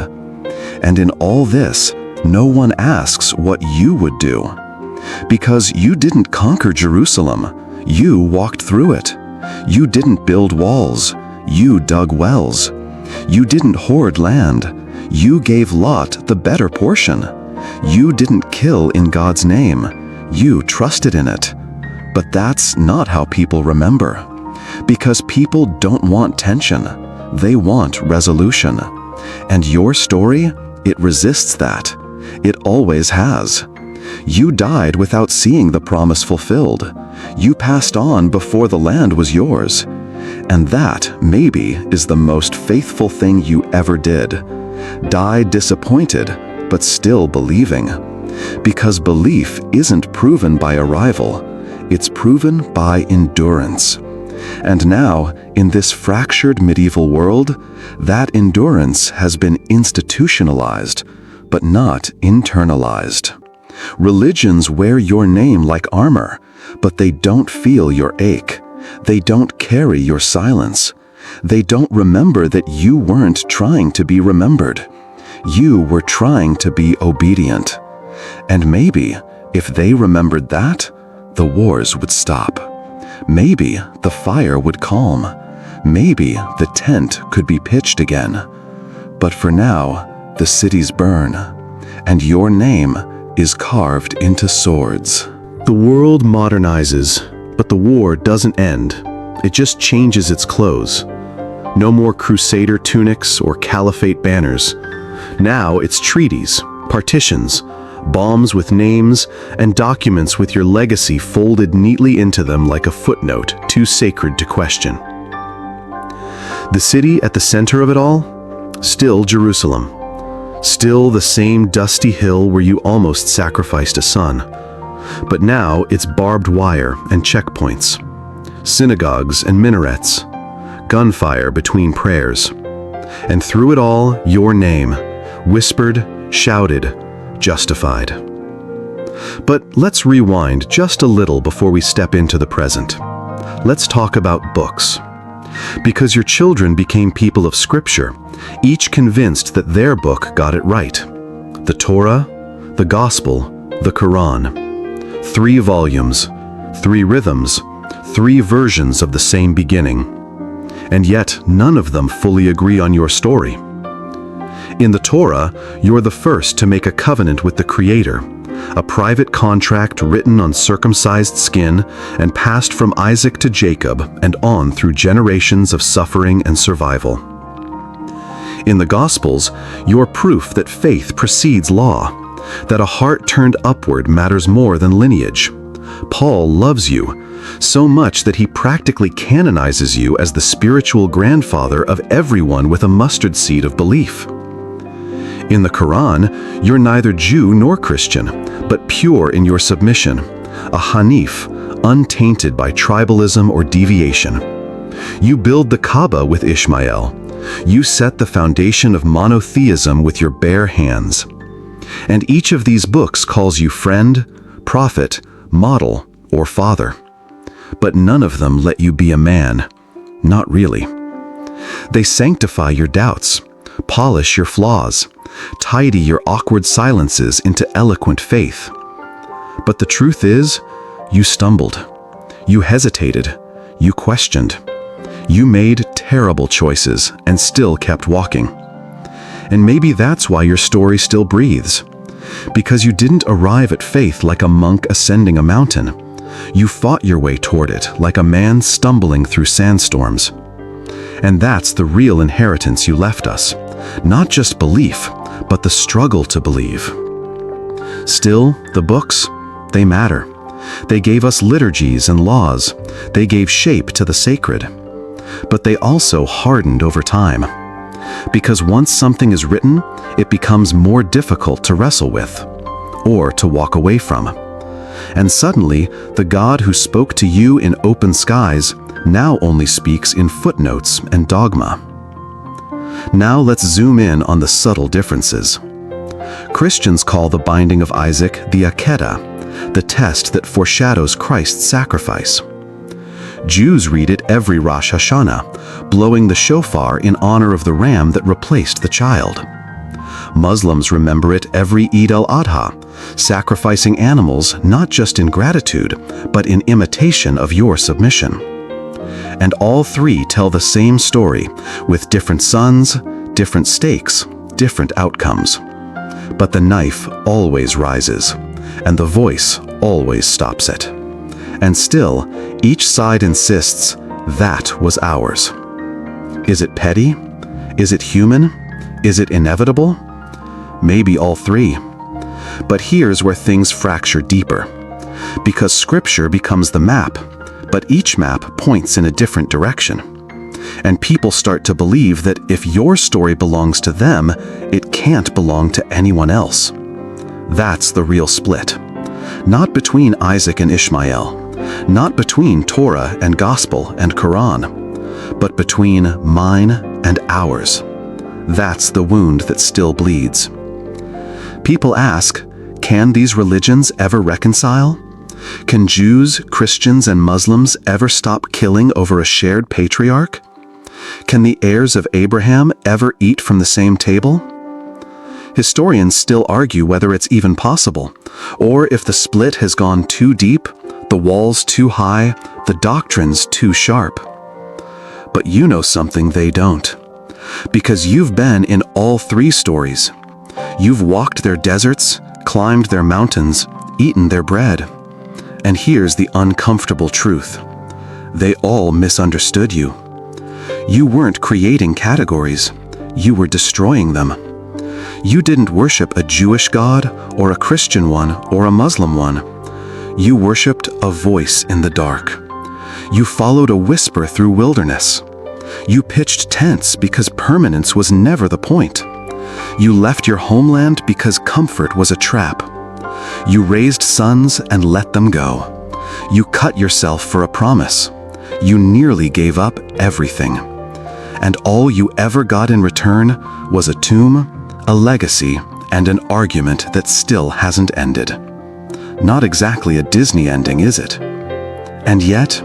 And in all this, no one asks what you would do. Because you didn't conquer Jerusalem, you walked through it. You didn't build walls, you dug wells. You didn't hoard land, you gave Lot the better portion. You didn't kill in God's name, you trusted in it. But that's not how people remember. Because people don't want tension, they want resolution. And your story, it resists that. It always has. You died without seeing the promise fulfilled. You passed on before the land was yours. And that, maybe, is the most faithful thing you ever did. Die disappointed, but still believing. Because belief isn't proven by arrival, it's proven by endurance. And now, in this fractured medieval world, that endurance has been institutionalized, but not internalized. Religions wear your name like armor, but they don't feel your ache. They don't carry your silence. They don't remember that you weren't trying to be remembered. You were trying to be obedient. And maybe, if they remembered that, the wars would stop. Maybe the fire would calm. Maybe the tent could be pitched again. But for now, the cities burn, and your name is carved into swords. The world modernizes, but the war doesn't end. It just changes its clothes. No more crusader tunics or caliphate banners. Now it's treaties, partitions, bombs with names, and documents with your legacy folded neatly into them like a footnote too sacred to question. The city at the center of it all? Still Jerusalem. Still the same dusty hill where you almost sacrificed a son. But now it's barbed wire and checkpoints, synagogues and minarets, gunfire between prayers. And through it all, your name, whispered, shouted, justified. But let's rewind just a little before we step into the present. Let's talk about books. Because your children became people of Scripture, each convinced that their book got it right. The Torah, the Gospel, the Quran. 3 volumes, 3 rhythms, 3 versions of the same beginning. And yet, none of them fully agree on your story. In the Torah, you're the first to make a covenant with the Creator, a private contract written on circumcised skin and passed from Isaac to Jacob and on through generations of suffering and survival. In the Gospels, you're proof that faith precedes law, that a heart turned upward matters more than lineage. Paul loves you so much that he practically canonizes you as the spiritual grandfather of everyone with a mustard seed of belief. In the Quran, you're neither Jew nor Christian, but pure in your submission, a Hanif, untainted by tribalism or deviation. You build the Kaaba with Ishmael. You set the foundation of monotheism with your bare hands. And each of these books calls you friend, prophet, model, or father. But none of them let you be a man. Not really. They sanctify your doubts, polish your flaws, tidy your awkward silences into eloquent faith. But the truth is, you stumbled. You hesitated. You questioned. You made terrible choices and still kept walking. And maybe that's why your story still breathes. Because you didn't arrive at faith like a monk ascending a mountain. You fought your way toward it like a man stumbling through sandstorms. And that's the real inheritance you left us. Not just belief, but the struggle to believe. Still, the books, they matter. They gave us liturgies and laws. They gave shape to the sacred. But they also hardened over time. Because once something is written, it becomes more difficult to wrestle with, or to walk away from. And suddenly, the God who spoke to you in open skies now only speaks in footnotes and dogma. Now let's zoom in on the subtle differences. Christians call the binding of Isaac the Akedah, the test that foreshadows Christ's sacrifice. Jews read it every Rosh Hashanah, blowing the shofar in honor of the ram that replaced the child. Muslims remember it every Eid al-Adha, sacrificing animals not just in gratitude, but in imitation of your submission. And all 3 tell the same story, with different sons, different stakes, different outcomes. But the knife always rises, and the voice always stops it. And still, each side insists, that was ours. Is it petty? Is it human? Is it inevitable? Maybe all 3. But here's where things fracture deeper. Because Scripture becomes the map, but each map points in a different direction. And people start to believe that if your story belongs to them, it can't belong to anyone else. That's the real split. Not between Isaac and Ishmael, not between Torah and Gospel and Quran, but between mine and ours. That's the wound that still bleeds. People ask, can these religions ever reconcile? Can Jews, Christians, and Muslims ever stop killing over a shared patriarch? Can the heirs of Abraham ever eat from the same table? Historians still argue whether it's even possible, or if the split has gone too deep, the walls too high, the doctrines too sharp. But you know something they don't. Because you've been in all 3 stories. You've walked their deserts, climbed their mountains, eaten their bread. And here's the uncomfortable truth. They all misunderstood you. You weren't creating categories. You were destroying them. You didn't worship a Jewish God, or a Christian one, or a Muslim one. You worshipped a voice in the dark. You followed a whisper through wilderness. You pitched tents because permanence was never the point. You left your homeland because comfort was a trap. You raised sons and let them go. You cut yourself for a promise. You nearly gave up everything. and all you ever got in return was a tomb, a legacy, and an argument that still hasn't ended. Not exactly a Disney ending, is it? And yet,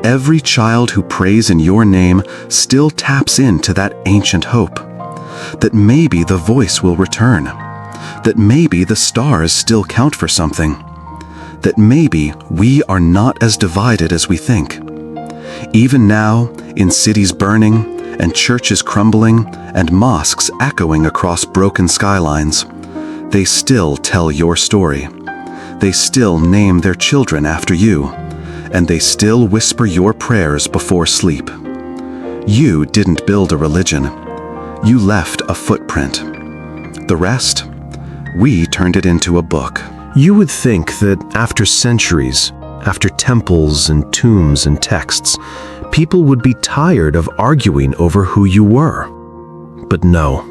every child who prays in your name still taps into that ancient hope, that maybe the voice will return, that maybe the stars still count for something, that maybe we are not as divided as we think. Even now, in cities burning, and churches crumbling, and mosques echoing across broken skylines, they still tell your story. They still name their children after you, and they still whisper your prayers before sleep. You didn't build a religion. You left a footprint. The rest, we turned it into a book. You would think that after centuries, after temples and tombs and texts, people would be tired of arguing over who you were. But no,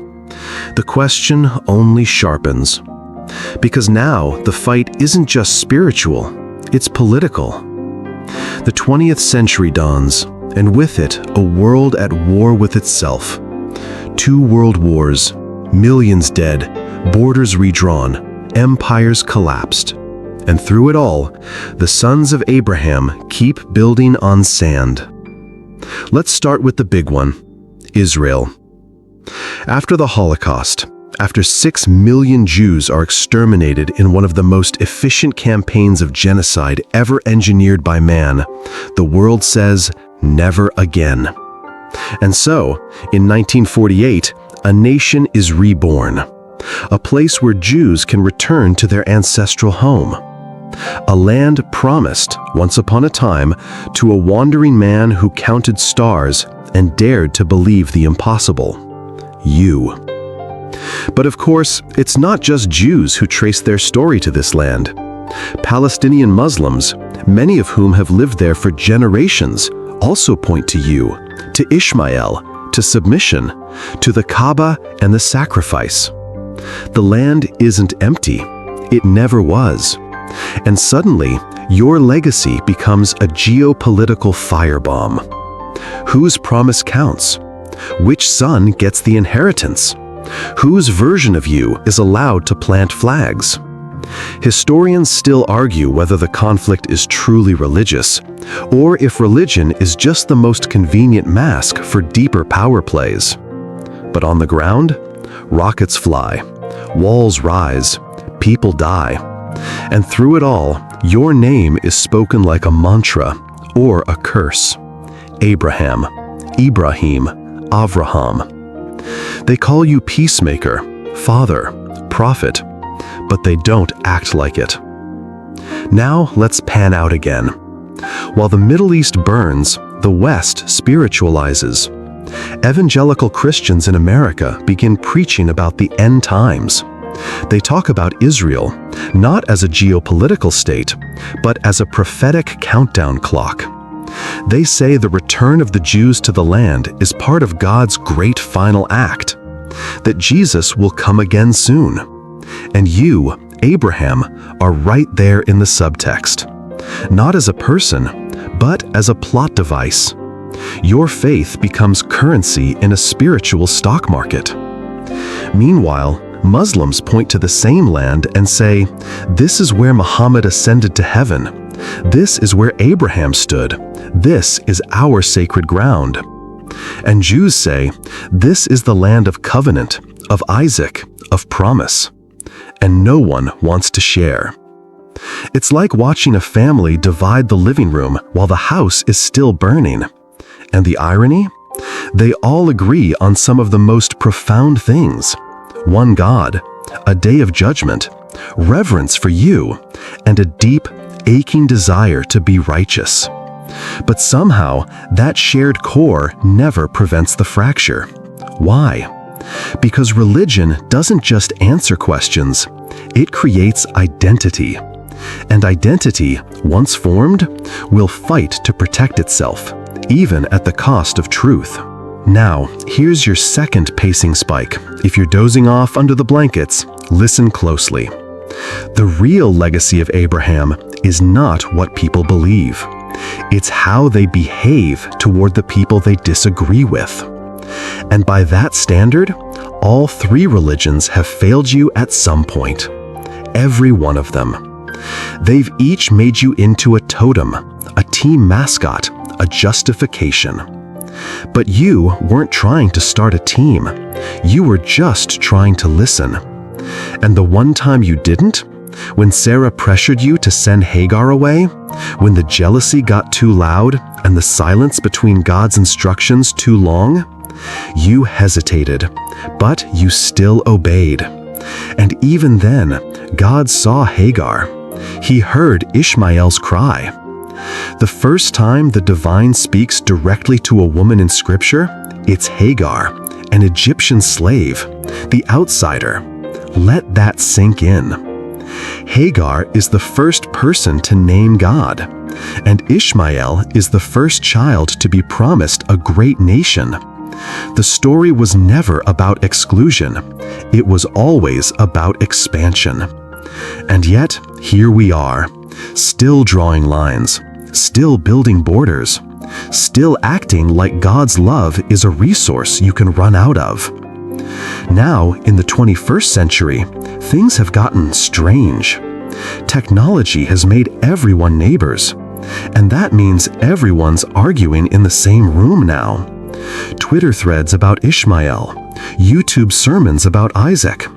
the question only sharpens. Because now the fight isn't just spiritual, it's political. The 20th century dawns, and with it, a world at war with itself. 2 world wars, millions dead, borders redrawn, empires collapsed. And through it all, the sons of Abraham keep building on sand. Let's start with the big one, Israel. After the Holocaust, after 6 million Jews are exterminated in one of the most efficient campaigns of genocide ever engineered by man, the world says, never again. And so, in 1948, a nation is reborn, a place where Jews can return to their ancestral home. A land promised, once upon a time, to a wandering man who counted stars and dared to believe the impossible. You. But of course, it's not just Jews who trace their story to this land. Palestinian Muslims, many of whom have lived there for generations, also point to you, to Ishmael, to submission, to the Kaaba and the sacrifice. The land isn't empty. It never was. And suddenly, your legacy becomes a geopolitical firebomb. Whose promise counts? Which son gets the inheritance? Whose version of you is allowed to plant flags? Historians still argue whether the conflict is truly religious, or if religion is just the most convenient mask for deeper power plays. But on the ground, rockets fly, walls rise, people die. And through it all, your name is spoken like a mantra or a curse. Abraham, Ibrahim, Avraham. They call you peacemaker, father, prophet, but they don't act like it. Now let's pan out again. While the Middle East burns, the West spiritualizes. Evangelical Christians in America begin preaching about the end times. They talk about Israel, not as a geopolitical state, but as a prophetic countdown clock. They say the return of the Jews to the land is part of God's great final act, that Jesus will come again soon. And you, Abraham, are right there in the subtext. Not as a person, but as a plot device. Your faith becomes currency in a spiritual stock market. Meanwhile, Muslims point to the same land and say, this is where Muhammad ascended to heaven. This is where Abraham stood. This is our sacred ground. And Jews say, this is the land of covenant, of Isaac, of promise. And no one wants to share. It's like watching a family divide the living room while the house is still burning. And the irony? They all agree on some of the most profound things. One God, a day of judgment, reverence for you, and a deep, aching desire to be righteous. But somehow, that shared core never prevents the fracture. Why? Because religion doesn't just answer questions, it creates identity. And identity, once formed, will fight to protect itself, even at the cost of truth. Now, here's your second pacing spike. If you're dozing off under the blankets, listen closely. The real legacy of Abraham is not what people believe. It's how they behave toward the people they disagree with. And by that standard, all three religions have failed you at some point. Every one of them. They've each made you into a totem, a team mascot, a justification. But you weren't trying to start a team. You were just trying to listen. And the one time you didn't, when Sarah pressured you to send Hagar away, when the jealousy got too loud and the silence between God's instructions too long, you hesitated, but you still obeyed. And even then, God saw Hagar. He heard Ishmael's cry. The first time the divine speaks directly to a woman in Scripture, it's Hagar, an Egyptian slave, the outsider. Let that sink in. Hagar is the first person to name God, and Ishmael is the first child to be promised a great nation. The story was never about exclusion. It was always about expansion. And yet, here we are, still drawing lines, still building borders, still acting like God's love is a resource you can run out of. Now, in the 21st century, things have gotten strange. Technology has made everyone neighbors, and that means everyone's arguing in the same room now. Twitter threads about Ishmael, YouTube sermons about Isaac,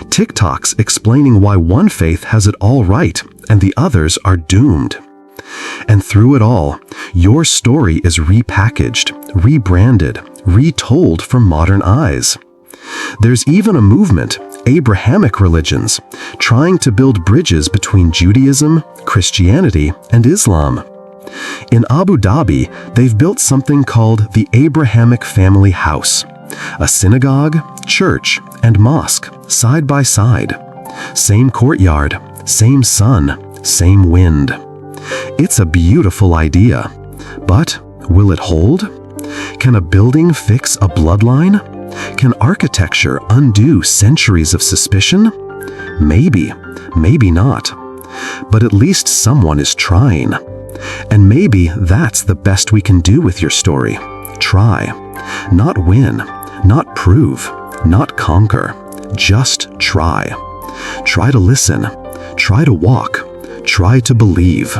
TikToks explaining why one faith has it all right and the others are doomed. And through it all, your story is repackaged, rebranded, retold for modern eyes. There's even a movement, Abrahamic religions, trying to build bridges between Judaism, Christianity, and Islam. In Abu Dhabi, they've built something called the Abrahamic Family House, a synagogue, church, and mosque side by side. Same courtyard, same sun, same wind. It's a beautiful idea, but will it hold? Can a building fix a bloodline? Can architecture undo centuries of suspicion? Maybe, maybe not. But at least someone is trying. And maybe that's the best we can do with your story. Try. Not win, not prove, not conquer. Just try. Try to listen. Try to walk. Try to believe.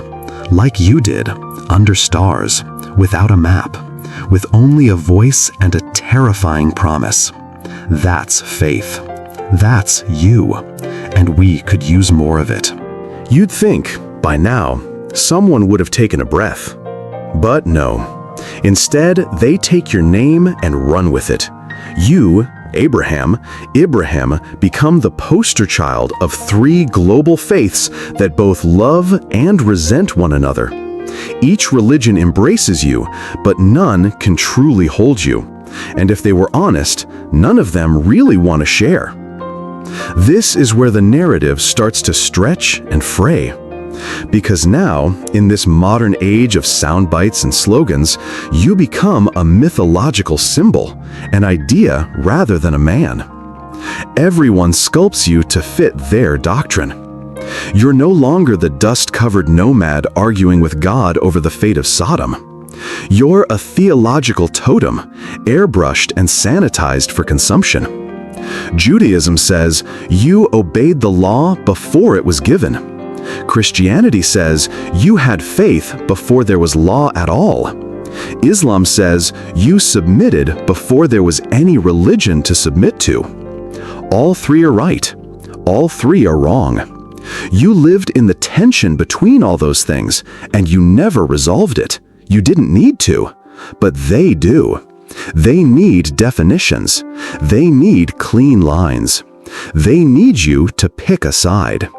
Like you did, under stars, without a map, with only a voice and a terrifying promise. That's faith. That's you. And we could use more of it. You'd think, by now, someone would have taken a breath. But no. Instead, they take your name and run with it. You, Ibrahim, become the poster child of three global faiths that both love and resent one another. Each religion embraces you, but none can truly hold you. And if they were honest, none of them really want to share. This is where the narrative starts to stretch and fray. Because now, in this modern age of sound bites and slogans, you become a mythological symbol, an idea rather than a man. Everyone sculpts you to fit their doctrine. You're no longer the dust-covered nomad arguing with God over the fate of Sodom. You're a theological totem, airbrushed and sanitized for consumption. Judaism says you obeyed the law before it was given. Christianity says you had faith before there was law at all. Islam says you submitted before there was any religion to submit to. All three are right. All three are wrong. You lived in the tension between all those things, and you never resolved it. You didn't need to, but they do. They need definitions. They need clean lines. They need you to pick a side.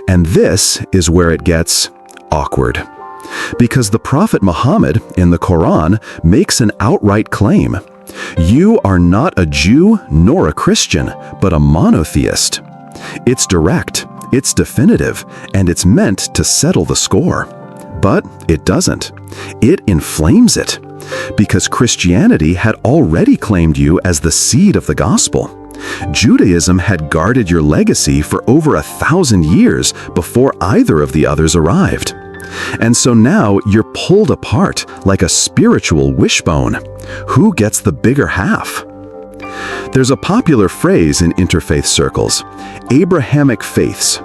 And this is where it gets awkward. Because the Prophet Muhammad in the Quran makes an outright claim. You are not a Jew nor a Christian, but a monotheist. It's direct, it's definitive, and it's meant to settle the score. But it doesn't. It inflames it. Because Christianity had already claimed you as the seed of the gospel. Judaism had guarded your legacy for over 1,000 years before either of the others arrived. And so now you're pulled apart like a spiritual wishbone. Who gets the bigger half? There's a popular phrase in interfaith circles, Abrahamic faiths.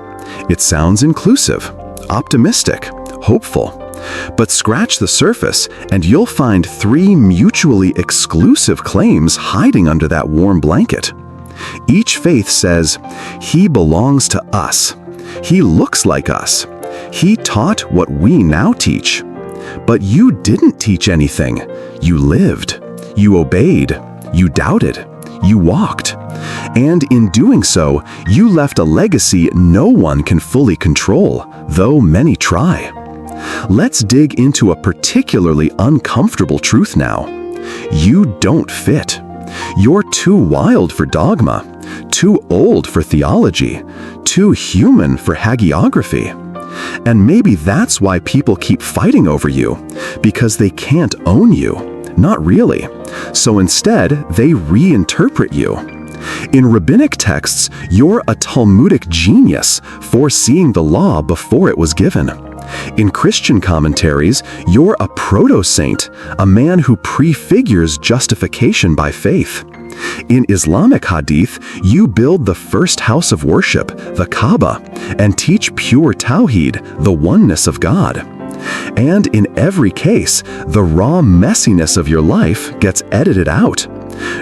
It sounds inclusive, optimistic, hopeful. But scratch the surface and you'll find 3 mutually exclusive claims hiding under that warm blanket. Each faith says, he belongs to us. He looks like us. He taught what we now teach. But you didn't teach anything. You lived. You obeyed. You doubted. You walked. And in doing so, you left a legacy no one can fully control, though many try. Let's dig into a particularly uncomfortable truth now. You don't fit. You're too wild for dogma, too old for theology, too human for hagiography. And maybe that's why people keep fighting over you, because they can't own you. Not really. So instead, they reinterpret you. In rabbinic texts, you're a Talmudic genius, foreseeing the law before it was given. In Christian commentaries, you're a proto-saint, a man who prefigures justification by faith. In Islamic hadith, you build the first house of worship, the Kaaba, and teach pure Tawheed, the oneness of God. And in every case, the raw messiness of your life gets edited out.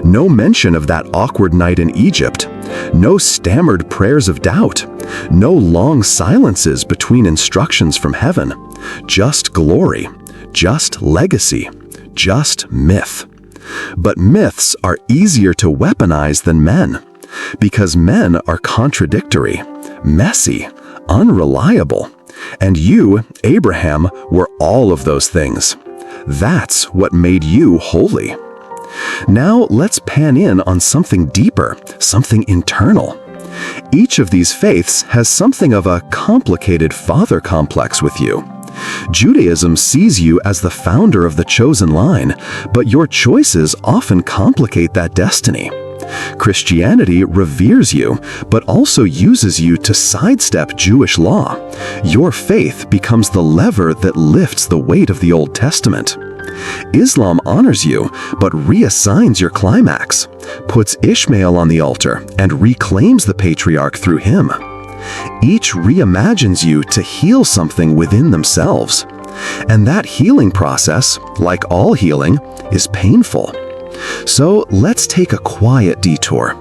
No mention of that awkward night in Egypt. No stammered prayers of doubt. No long silences between instructions from heaven. Just glory. Just legacy. Just myth. But myths are easier to weaponize than men, because men are contradictory, messy, unreliable. And you, Abraham, were all of those things. That's what made you holy. Now let's pan in on something deeper, something internal. Each of these faiths has something of a complicated father complex with you. Judaism sees you as the founder of the chosen line, but your choices often complicate that destiny. Christianity reveres you, but also uses you to sidestep Jewish law. Your faith becomes the lever that lifts the weight of the Old Testament. Islam honors you, but reassigns your climax, puts Ishmael on the altar, and reclaims the patriarch through him. Each reimagines you to heal something within themselves. And that healing process, like all healing, is painful. So let's take a quiet detour.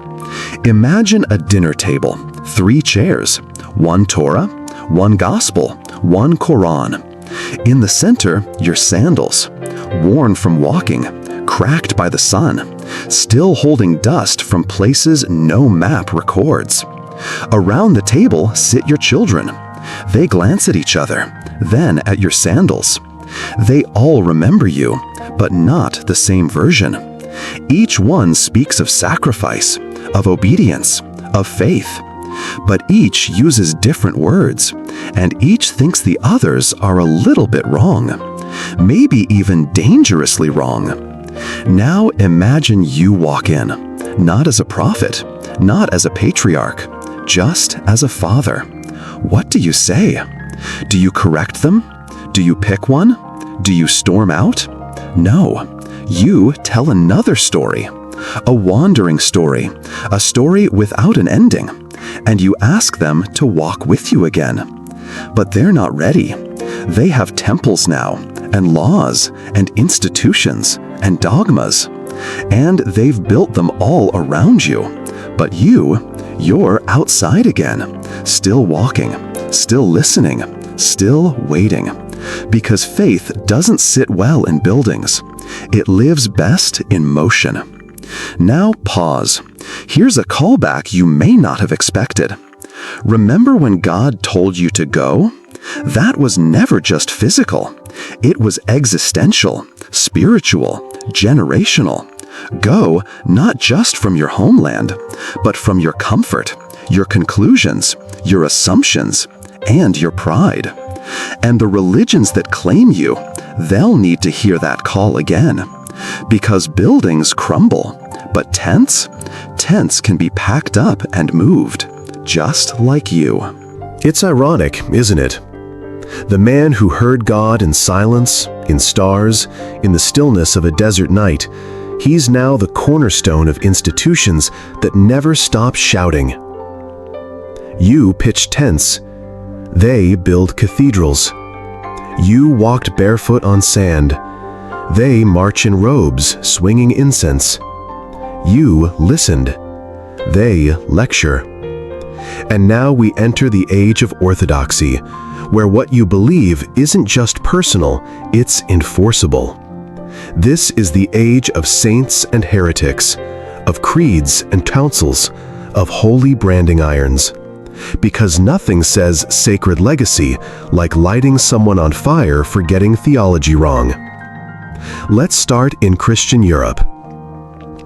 Imagine a dinner table, 3 chairs, 1 Torah, 1 Gospel, 1 Quran. In the center, your sandals, worn from walking, cracked by the sun, still holding dust from places no map records. Around the table sit your children. They glance at each other, then at your sandals. They all remember you, but not the same version. Each one speaks of sacrifice, of obedience, of faith. But each uses different words, and each thinks the others are a little bit wrong, maybe even dangerously wrong. Now imagine you walk in, not as a prophet, not as a patriarch, just as a father. What do you say? Do you correct them? Do you pick one? Do you storm out? No. You tell another story, a wandering story, a story without an ending, and you ask them to walk with you again. But they're not ready. They have temples now, and laws, and institutions, and dogmas, and they've built them all around you. But you're outside again, still walking, still listening, still waiting. Because faith doesn't sit well in buildings. It lives best in motion. Now pause. Here's a callback you may not have expected. Remember when God told you to go? That was never just physical. It was existential, spiritual, generational. Go not just from your homeland, but from your comfort, your conclusions, your assumptions, and your pride. And the religions that claim you, they'll need to hear that call again. Because buildings crumble, but tents can be packed up and moved, just like you. It's ironic, isn't it? The man who heard God in silence, in stars, in the stillness of a desert night, He's now the cornerstone of institutions that never stop shouting. You pitch tents. They build cathedrals. You walked barefoot on sand. They march in robes, swinging incense. You listened. They lecture. And now we enter the age of orthodoxy, where what you believe isn't just personal, it's enforceable. This is the age of saints and heretics, of creeds and councils, of holy branding irons. Because nothing says sacred legacy like lighting someone on fire for getting theology wrong. Let's start in Christian Europe.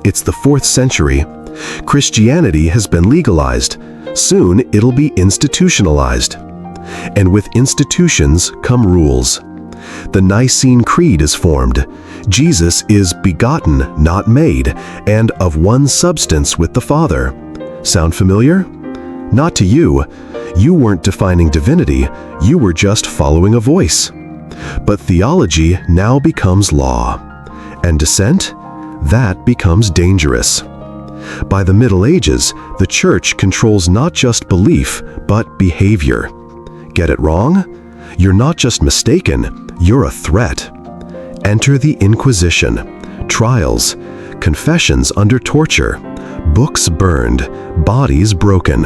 It's the 4th century. Christianity has been legalized. Soon it'll be institutionalized. And with institutions come rules. The Nicene Creed is formed. Jesus is begotten, not made, and of one substance with the Father. Sound familiar? Not to you. You weren't defining divinity, you were just following a voice. But theology now becomes law. And dissent? That becomes dangerous. By the Middle Ages, the Church controls not just belief, but behavior. Get it wrong? You're not just mistaken, you're a threat. Enter the Inquisition. Trials, confessions under torture, books burned, bodies broken,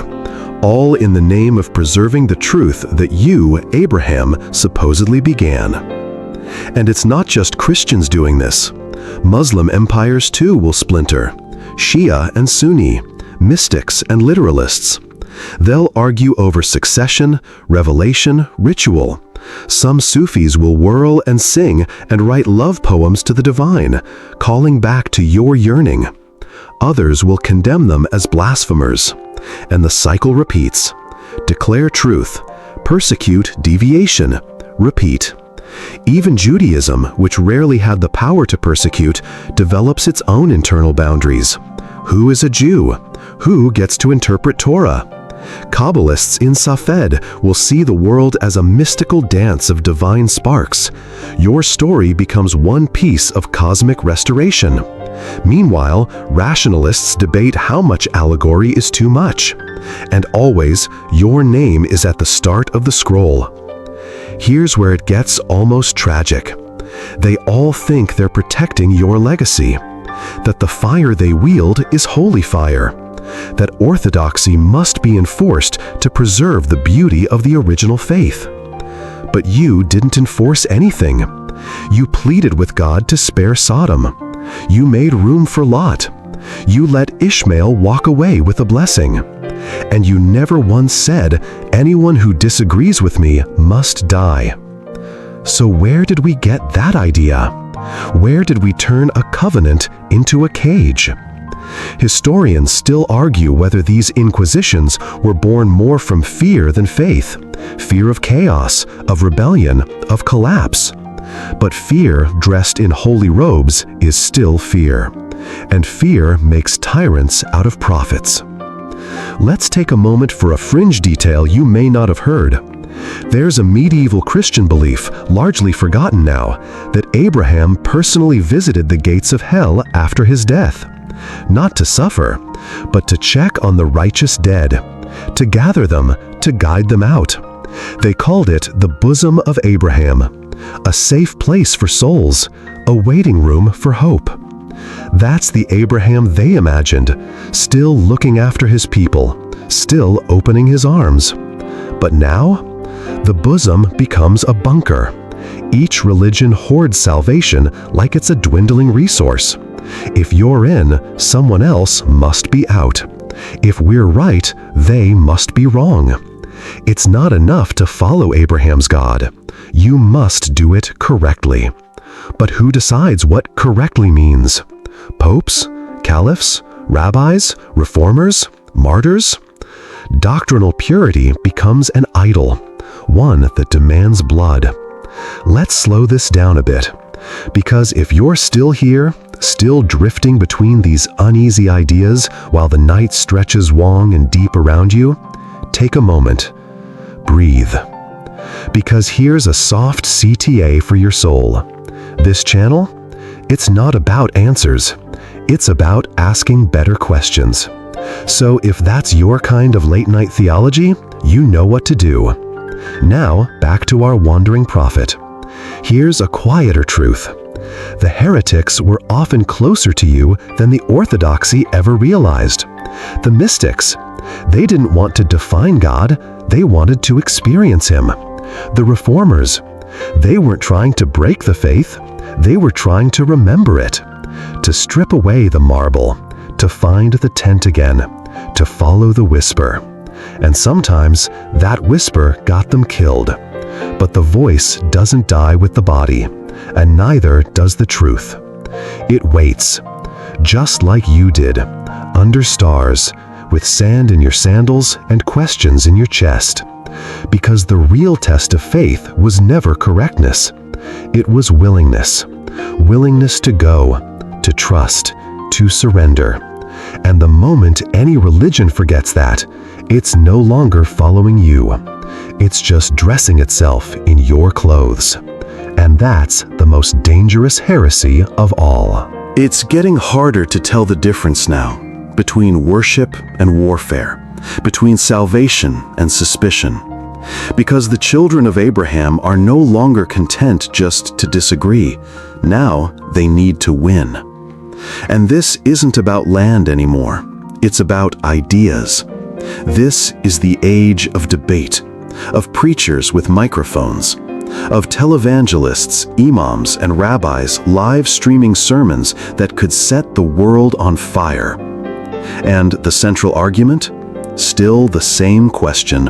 all in the name of preserving the truth that you, Abraham, supposedly began. And it's not just Christians doing this. Muslim empires too will splinter. Shia and Sunni, mystics and literalists. They'll argue over succession, revelation, ritual. Some Sufis will whirl and sing and write love poems to the divine, calling back to your yearning. Others will condemn them as blasphemers. And the cycle repeats. Declare truth, persecute deviation, repeat. Even Judaism, which rarely had the power to persecute, develops its own internal boundaries. Who is a Jew? Who gets to interpret Torah? Kabbalists in Safed will see the world as a mystical dance of divine sparks. Your story becomes one piece of cosmic restoration. Meanwhile, rationalists debate how much allegory is too much. And always, your name is at the start of the scroll. Here's where it gets almost tragic. They all think they're protecting your legacy, that the fire they wield is holy fire, that orthodoxy must be enforced to preserve the beauty of the original faith. But you didn't enforce anything. You pleaded with God to spare Sodom. You made room for Lot. You let Ishmael walk away with a blessing. And you never once said, anyone who disagrees with me must die. So where did we get that idea? Where did we turn a covenant into a cage? Historians still argue whether these inquisitions were born more from fear than faith, fear of chaos, of rebellion, of collapse. But fear dressed in holy robes is still fear, and fear makes tyrants out of prophets. Let's take a moment for a fringe detail you may not have heard. There's a medieval Christian belief, largely forgotten now, that Abraham personally visited the gates of hell after his death. Not to suffer, but to check on the righteous dead, to gather them, to guide them out. They called it the bosom of Abraham, a safe place for souls, a waiting room for hope. That's the Abraham they imagined, still looking after his people, still opening his arms. But now, the bosom becomes a bunker. Each religion hoards salvation like it's a dwindling resource. If you're in, someone else must be out. If we're right, they must be wrong. It's not enough to follow Abraham's God. You must do it correctly. But who decides what correctly means? Popes? Caliphs? Rabbis? Reformers? Martyrs? Doctrinal purity becomes an idol, one that demands blood. Let's slow this down a bit, because if you're still here, still drifting between these uneasy ideas while the night stretches long and deep around you, take a moment. Breathe. Because here's a soft CTA for your soul. This channel, it's not about answers. It's about asking better questions. So if that's your kind of late-night theology, you know what to do. Now, back to our wandering prophet. Here's a quieter truth. The heretics were often closer to you than the orthodoxy ever realized. The mystics, they didn't want to define God, they wanted to experience Him. The reformers, they weren't trying to break the faith, they were trying to remember it, to strip away the marble, to find the tent again, to follow the whisper. And sometimes that whisper got them killed. But the voice doesn't die with the body, and neither does the truth. It waits, just like you did, under stars, with sand in your sandals and questions in your chest. Because the real test of faith was never correctness. It was willingness. Willingness to go, to trust, to surrender. And the moment any religion forgets that, it's no longer following you. It's just dressing itself in your clothes. And that's the most dangerous heresy of all. It's getting harder to tell the difference now between worship and warfare, between salvation and suspicion. Because the children of Abraham are no longer content just to disagree. Now they need to win. And this isn't about land anymore. It's about ideas. This is the age of debate, of preachers with microphones, of televangelists, imams, and rabbis live streaming sermons that could set the world on fire. And the central argument? Still the same question.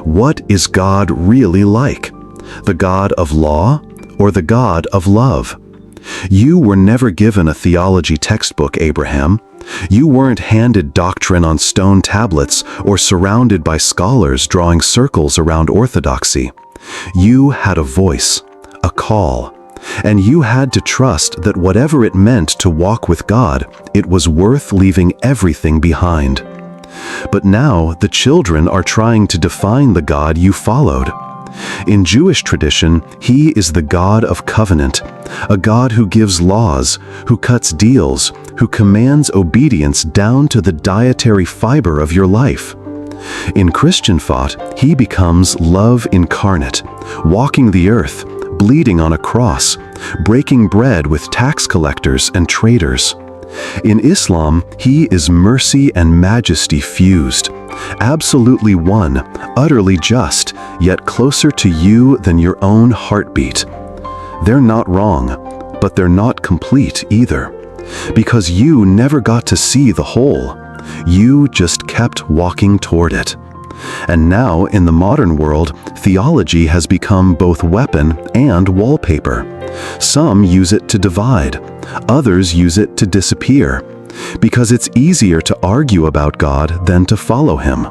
What is God really like? The God of law or the God of love? You were never given a theology textbook, Abraham. You weren't handed doctrine on stone tablets or surrounded by scholars drawing circles around orthodoxy. You had a voice, a call, and you had to trust that whatever it meant to walk with God, it was worth leaving everything behind. But now the children are trying to define the God you followed. In Jewish tradition, He is the God of covenant, a God who gives laws, who cuts deals, who commands obedience down to the dietary fiber of your life. In Christian thought, He becomes love incarnate, walking the earth, bleeding on a cross, breaking bread with tax collectors and traders. In Islam, He is mercy and majesty fused, absolutely one, utterly just, yet closer to you than your own heartbeat. They're not wrong, but they're not complete either, because you never got to see the whole. You just kept walking toward it. And now, in the modern world, theology has become both weapon and wallpaper. Some use it to divide, others use it to disappear, because it's easier to argue about God than to follow Him,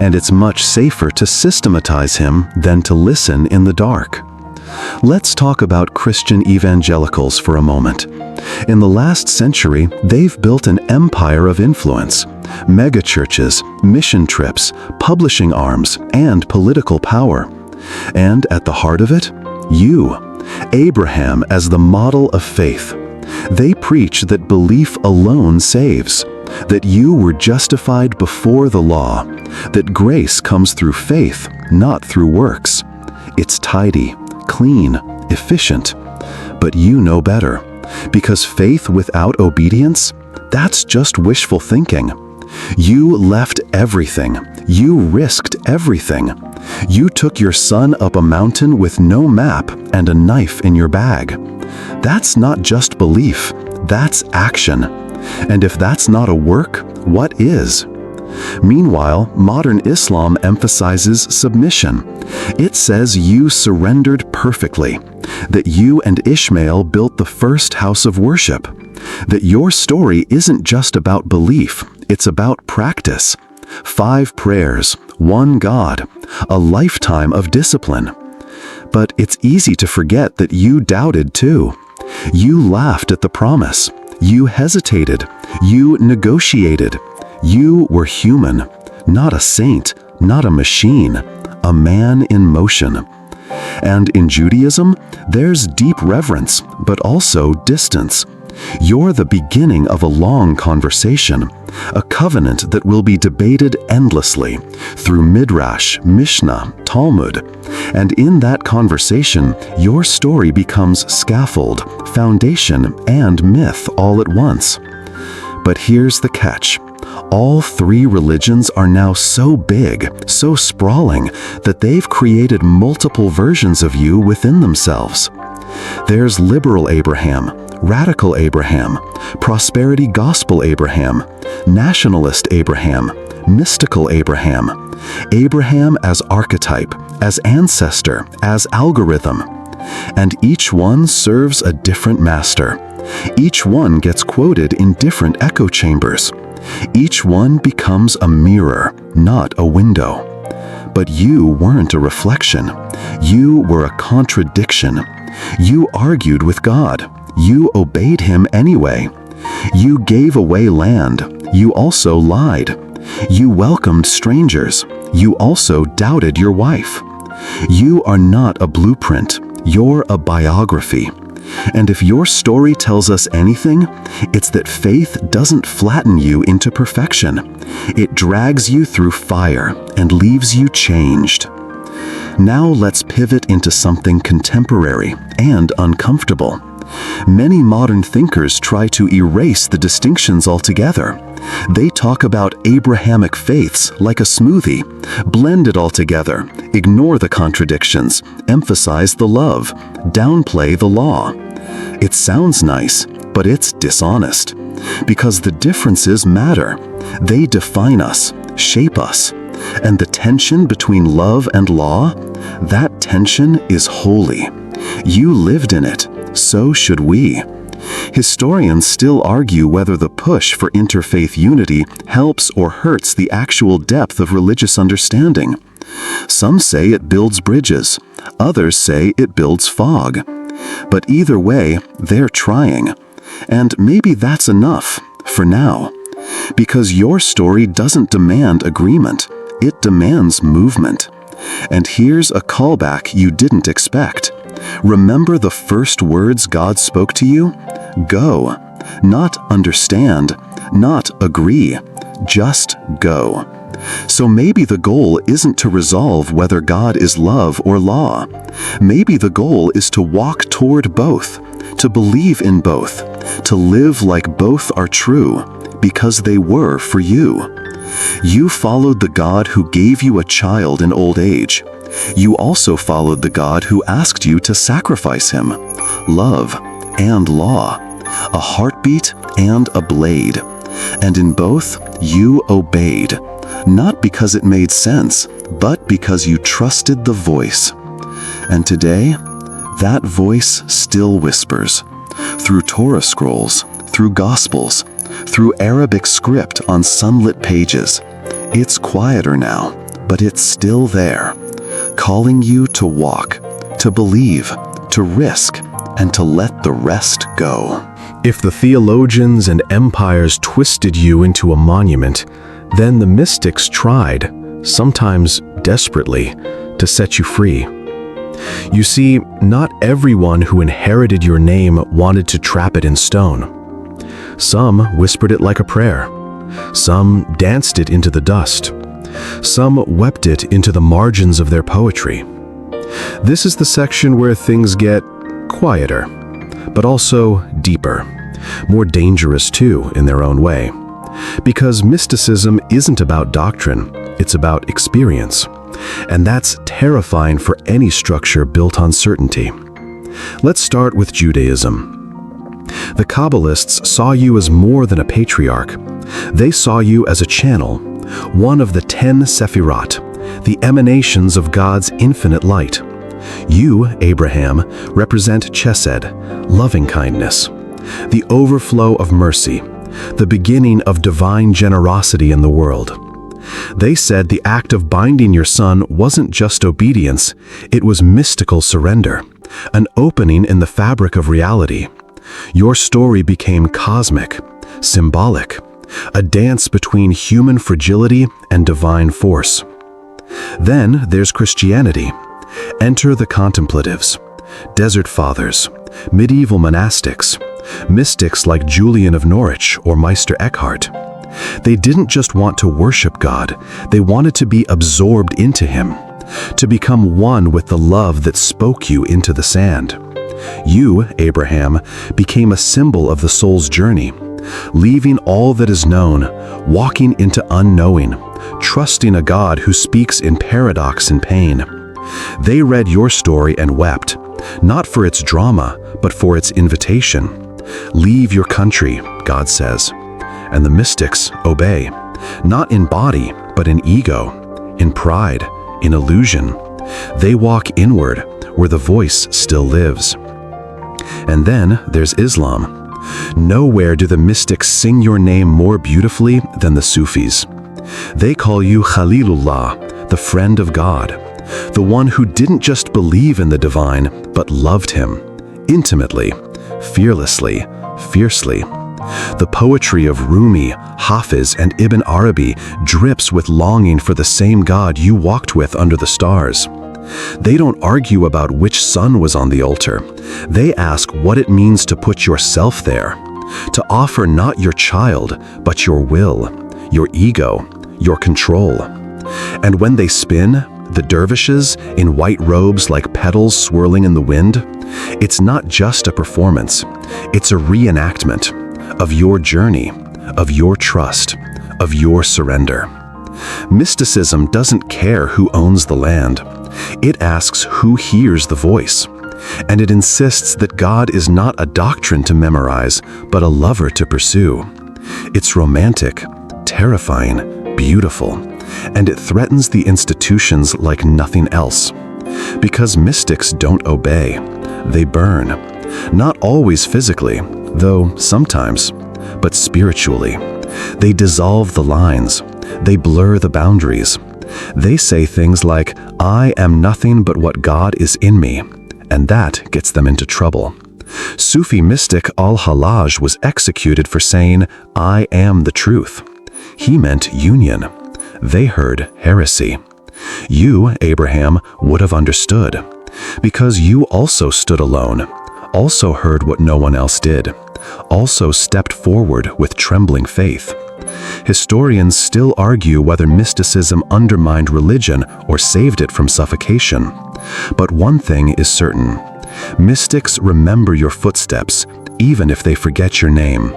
and it's much safer to systematize Him than to listen in the dark. Let's talk about Christian evangelicals for a moment. In the last century, they've built an empire of influence, megachurches, mission trips, publishing arms, and political power. And at the heart of it, you, Abraham as the model of faith. They preach that belief alone saves, that you were justified before the law, that grace comes through faith, not through works. It's tidy, clean, efficient. But you know better, because faith without obedience, that's just wishful thinking. You left everything. You risked everything. You took your son up a mountain with no map and a knife in your bag. That's not just belief, that's action. And if that's not a work, what is? Meanwhile, modern Islam emphasizes submission. It says you surrendered perfectly, that you and Ishmael built the first house of worship, that your story isn't just about belief, it's about practice. 5 prayers, 1 God, a lifetime of discipline. But it's easy to forget that you doubted too. You laughed at the promise. You hesitated. You negotiated. You were human, not a saint, not a machine, a man in motion. And in Judaism, there's deep reverence, but also distance. You're the beginning of a long conversation, a covenant that will be debated endlessly through Midrash, Mishnah, Talmud. And in that conversation, your story becomes scaffold, foundation, and myth all at once. But here's the catch. All three religions are now so big, so sprawling, that they've created multiple versions of you within themselves. There's liberal Abraham, radical Abraham, prosperity gospel Abraham, nationalist Abraham, mystical Abraham, Abraham as archetype, as ancestor, as algorithm. And each one serves a different master. Each one gets quoted in different echo chambers. Each one becomes a mirror, not a window. But you weren't a reflection. You were a contradiction. You argued with God. You obeyed him anyway. You gave away land. You also lied. You welcomed strangers. You also doubted your wife. You are not a blueprint. You're a biography. And if your story tells us anything, it's that faith doesn't flatten you into perfection. It drags you through fire and leaves you changed. Now let's pivot into something contemporary and uncomfortable. Many modern thinkers try to erase the distinctions altogether. They talk about Abrahamic faiths like a smoothie. Blend it all together, ignore the contradictions, emphasize the love, downplay the law. It sounds nice, but it's dishonest. Because the differences matter. They define us, shape us. And the tension between love and law, that tension is holy. You lived in it, so should we. Historians still argue whether the push for interfaith unity helps or hurts the actual depth of religious understanding. Some say it builds bridges, others say it builds fog. But either way, they're trying. And maybe that's enough, for now. Because your story doesn't demand agreement, it demands movement. And here's a callback you didn't expect. Remember the first words God spoke to you? Go. Not understand, not agree, just go. So maybe the goal isn't to resolve whether God is love or law. Maybe the goal is to walk toward both, to believe in both, to live like both are true, because they were for you. You followed the God who gave you a child in old age. You also followed the God who asked you to sacrifice him. Love and law, a heartbeat and a blade. And in both, you obeyed. Not because it made sense, but because you trusted the voice. And today, that voice still whispers. Through Torah scrolls, through Gospels, through Arabic script on sunlit pages. It's quieter now, but it's still there, calling you to walk, to believe, to risk, and to let the rest go. If the theologians and empires twisted you into a monument, then the mystics tried, sometimes desperately, to set you free. You see, not everyone who inherited your name wanted to trap it in stone. Some whispered it like a prayer. Some danced it into the dust. Some wept it into the margins of their poetry. This is the section where things get quieter, but also deeper, more dangerous too in their own way. Because mysticism isn't about doctrine, it's about experience. And that's terrifying for any structure built on certainty. Let's start with Judaism. The Kabbalists saw you as more than a patriarch. They saw you as a channel, one of the 10 Sephirot, the emanations of God's infinite light. You, Abraham, represent Chesed, loving kindness, the overflow of mercy, the beginning of divine generosity in the world. They said the act of binding your son wasn't just obedience, it was mystical surrender, an opening in the fabric of reality. Your story became cosmic, symbolic, a dance between human fragility and divine force. Then there's Christianity. Enter the contemplatives, desert fathers, medieval monastics, Mystics like Julian of Norwich or Meister Eckhart. They didn't just want to worship God, they wanted to be absorbed into Him, to become one with the love that spoke you into the sand. You, Abraham, became a symbol of the soul's journey, leaving all that is known, walking into unknowing, trusting a God who speaks in paradox and pain. They read your story and wept, not for its drama, but for its invitation. Leave your country, God says. And the mystics obey, not in body, but in ego, in pride, in illusion. They walk inward, where the voice still lives. And then there's Islam. Nowhere do the mystics sing your name more beautifully than the Sufis. They call you Khalilullah, the friend of God, the one who didn't just believe in the divine, but loved Him, intimately, fearlessly, fiercely. The poetry of Rumi, Hafiz, and Ibn Arabi drips with longing for the same God you walked with under the stars. They don't argue about which sun was on the altar. They ask what it means to put yourself there, to offer not your child, but your will, your ego, your control. And when they spin, the dervishes, in white robes like petals swirling in the wind, it's not just a performance, it's a reenactment of your journey, of your trust, of your surrender. Mysticism doesn't care who owns the land. It asks who hears the voice. And it insists that God is not a doctrine to memorize, but a lover to pursue. It's romantic, terrifying, beautiful, and it threatens the institutions like nothing else. Because mystics don't obey, they burn. Not always physically, though sometimes, but spiritually. They dissolve the lines. They blur the boundaries. They say things like, "I am nothing but what God is in me," and that gets them into trouble. Sufi mystic Al-Hallaj was executed for saying, "I am the truth." He meant union. They heard heresy. You, Abraham, would have understood, because you also stood alone, also heard what no one else did, also stepped forward with trembling faith. Historians still argue whether mysticism undermined religion or saved it from suffocation. But one thing is certain. Mystics remember your footsteps, even if they forget your name.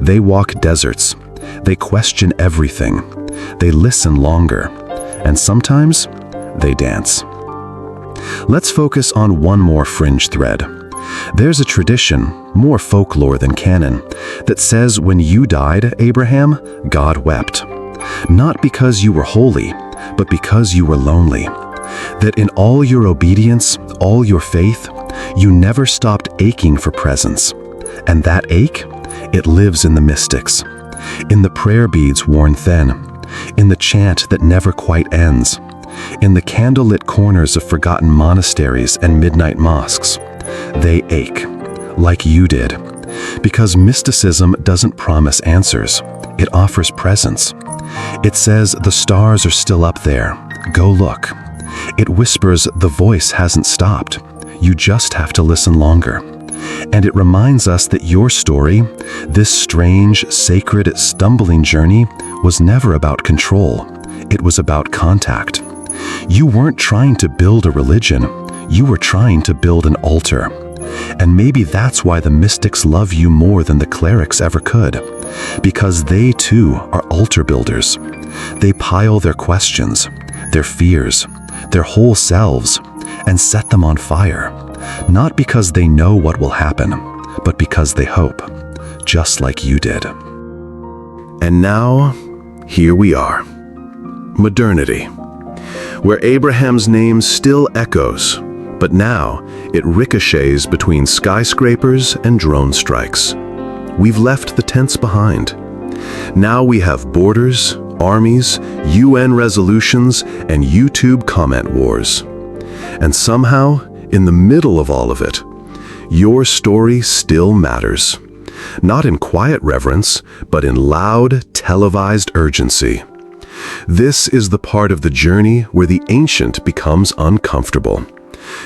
They walk deserts. They question everything. They listen longer. And sometimes, they dance. Let's focus on one more fringe thread. There's a tradition, more folklore than canon, that says when you died, Abraham, God wept. Not because you were holy, but because you were lonely. That in all your obedience, all your faith, you never stopped aching for presence. And that ache, it lives in the mystics, in the prayer beads worn thin, in the chant that never quite ends, in the candlelit corners of forgotten monasteries and midnight mosques. They ache, like you did, because mysticism doesn't promise answers. It offers presence. It says the stars are still up there. Go look. It whispers the voice hasn't stopped. You just have to listen longer. And it reminds us that your story, this strange, sacred, stumbling journey, was never about control. It was about contact. You weren't trying to build a religion. You were trying to build an altar. And maybe that's why the mystics love you more than the clerics ever could. Because they too are altar builders. They pile their questions, their fears, their whole selves, and set them on fire. Not because they know what will happen, but because they hope, just like you did. And now, here we are. Modernity, where Abraham's name still echoes, but now it ricochets between skyscrapers and drone strikes. We've left the tents behind. Now we have borders, armies, UN resolutions, and YouTube comment wars. And somehow, in the middle of all of it, your story still matters. Not in quiet reverence, but in loud, televised urgency. This is the part of the journey where the ancient becomes uncomfortable.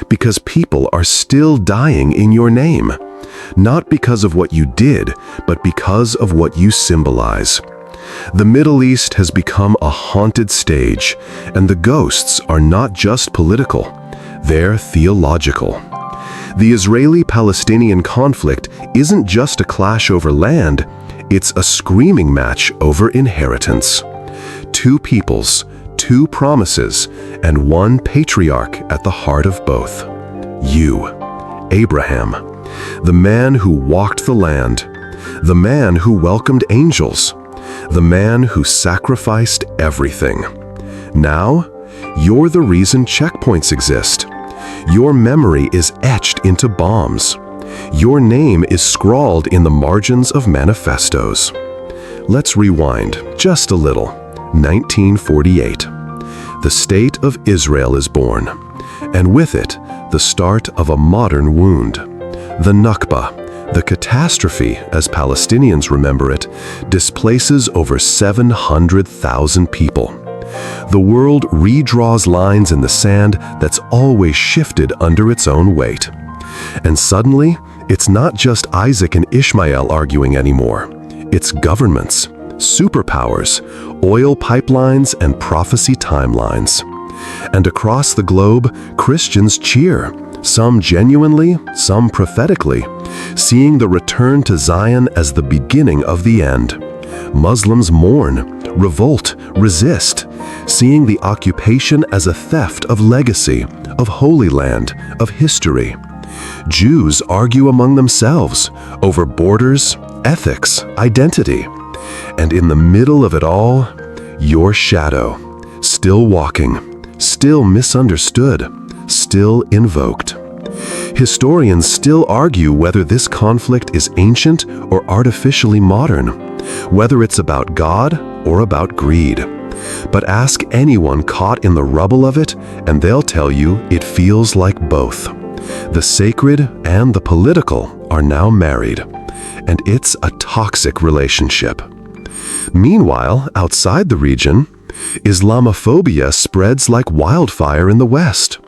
Because people are still dying in your name. Not because of what you did, but because of what you symbolize. The Middle East has become a haunted stage, and the ghosts are not just political, they're theological. The Israeli-Palestinian conflict isn't just a clash over land, it's a screaming match over inheritance. Two peoples, two promises, and one patriarch at the heart of both. You, Abraham, the man who walked the land, the man who welcomed angels, the man who sacrificed everything. Now, you're the reason checkpoints exist. Your memory is etched into bombs. Your name is scrawled in the margins of manifestos. Let's rewind just a little. 1948. The State of Israel is born, and with it, the start of a modern wound. The Nakba, the catastrophe, as Palestinians remember it, displaces over 700,000 people. The world redraws lines in the sand that's always shifted under its own weight. And suddenly, it's not just Isaac and Ishmael arguing anymore. It's governments, superpowers, oil pipelines, and prophecy timelines. And across the globe, Christians cheer, some genuinely, some prophetically, seeing the return to Zion as the beginning of the end. Muslims mourn, revolt, resist, seeing the occupation as a theft of legacy, of Holy Land, of history. Jews argue among themselves over borders, ethics, identity. And in the middle of it all, your shadow, still walking, still misunderstood, still invoked. Historians still argue whether this conflict is ancient or artificially modern, whether it's about God or about greed. But ask anyone caught in the rubble of it, and they'll tell you it feels like both. The sacred and the political are now married, and it's a toxic relationship. Meanwhile, outside the region, Islamophobia spreads like wildfire in the West.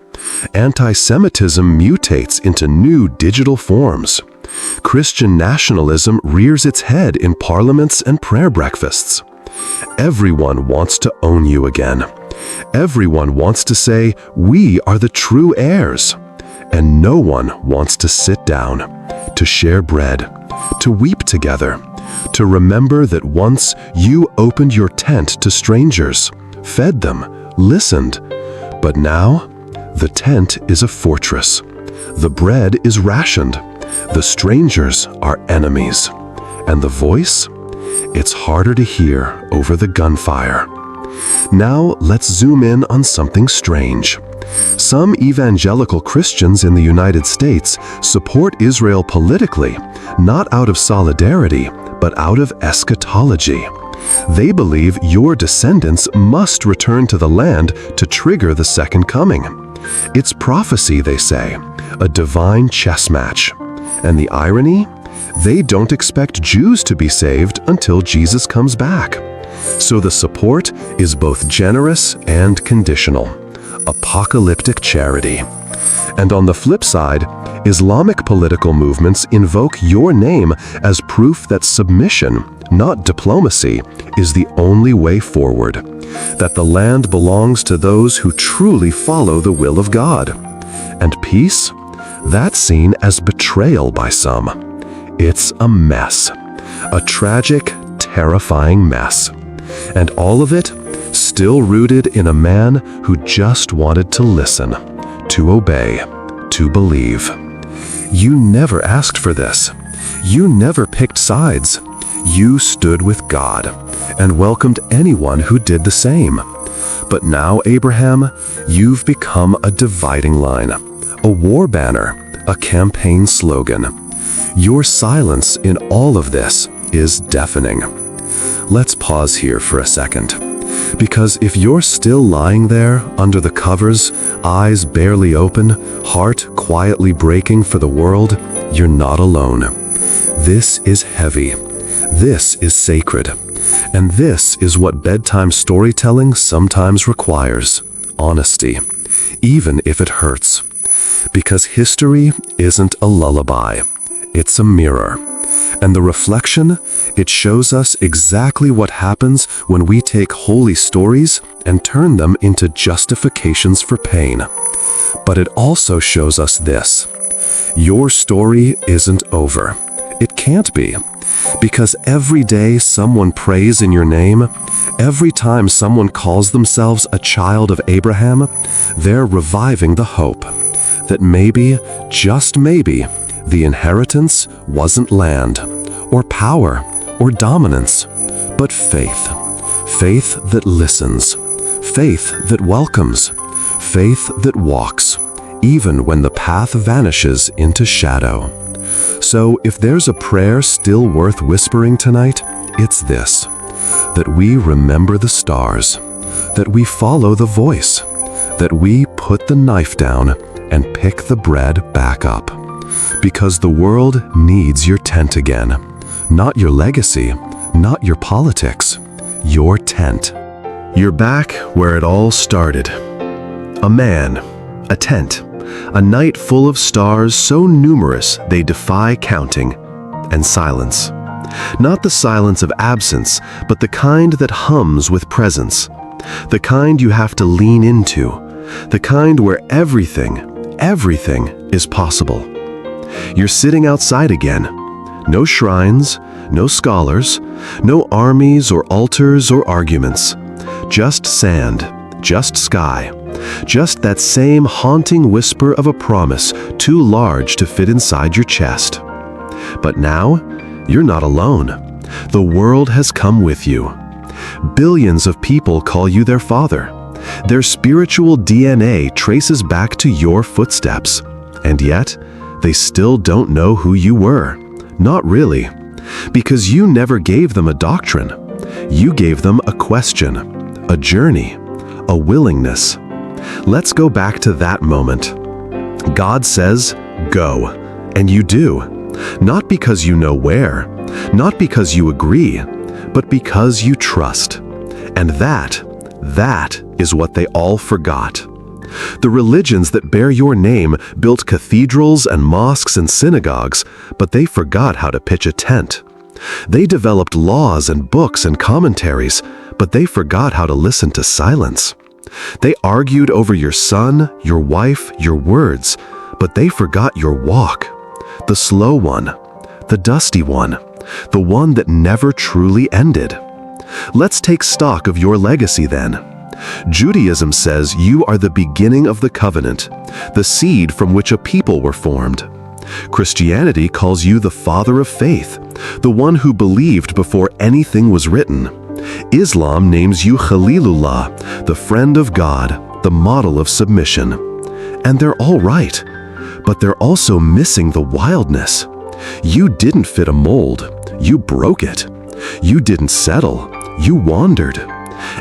Anti-Semitism mutates into new digital forms. Christian nationalism rears its head in parliaments and prayer breakfasts. Everyone wants to own you again. Everyone wants to say, "We are the true heirs." And no one wants to sit down, to share bread, to weep together, to remember that once you opened your tent to strangers, fed them, listened. But now, the tent is a fortress. The bread is rationed. The strangers are enemies. And the voice? It's harder to hear over the gunfire. Now, let's zoom in on something strange. Some evangelical Christians in the United States support Israel politically, not out of solidarity, but out of eschatology. They believe your descendants must return to the land to trigger the second coming. It's prophecy, they say, a divine chess match. And the irony? They don't expect Jews to be saved until Jesus comes back. So the support is both generous and conditional. Apocalyptic charity. And on the flip side, Islamic political movements invoke your name as proof that submission, not diplomacy, is the only way forward. That the land belongs to those who truly follow the will of God. And peace? That's seen as betrayal by some. It's a mess. A tragic, terrifying mess. And all of it still rooted in a man who just wanted to listen, to obey, to believe. You never asked for this. You never picked sides. You stood with God and welcomed anyone who did the same. But now, Abraham, you've become a dividing line, a war banner, a campaign slogan. Your silence in all of this is deafening. Let's pause here for a second. Because if you're still lying there under the covers, eyes barely open, heart quietly breaking for the world, you're not alone. This is heavy. This is sacred. And this is what bedtime storytelling sometimes requires: honesty, even if it hurts. Because history isn't a lullaby. It's a mirror. And the reflection, it shows us exactly what happens when we take holy stories and turn them into justifications for pain. But it also shows us this: your story isn't over. It can't be. Because every day someone prays in your name, every time someone calls themselves a child of Abraham, they're reviving the hope that maybe, just maybe, the inheritance wasn't land, or power, or dominance, but faith. Faith that listens, faith that welcomes, faith that walks, even when the path vanishes into shadow. So if there's a prayer still worth whispering tonight, it's this: that we remember the stars, that we follow the voice, that we put the knife down and pick the bread back up. Because the world needs your tent again. Not your legacy, not your politics, your tent. You're back where it all started. A man, a tent, a night full of stars so numerous they defy counting, and silence. Not the silence of absence, but the kind that hums with presence. The kind you have to lean into. The kind where everything is possible. You're sitting outside again. No shrines, no scholars, no armies or altars or arguments. Just sand, just sky, just that same haunting whisper of a promise too large to fit inside your chest. But now, you're not alone. The world has come with you. Billions of people call you their father. Their spiritual DNA traces back to your footsteps. And yet, they still don't know who you were. Not really. Because you never gave them a doctrine. You gave them a question, a journey, a willingness. Let's go back to that moment. God says, go, and you do. Not because you know where, not because you agree, but because you trust. And that is what they all forgot. The religions that bear your name built cathedrals and mosques and synagogues, but they forgot how to pitch a tent. They developed laws and books and commentaries, but they forgot how to listen to silence. They argued over your son, your wife, your words, but they forgot your walk. The slow one, the dusty one, the one that never truly ended. Let's take stock of your legacy then. Judaism says you are the beginning of the covenant, the seed from which a people were formed. Christianity calls you the father of faith, the one who believed before anything was written. Islam names you Khalilullah, the friend of God, the model of submission. And they're all right, but they're also missing the wildness. You didn't fit a mold, you broke it. You didn't settle, you wandered.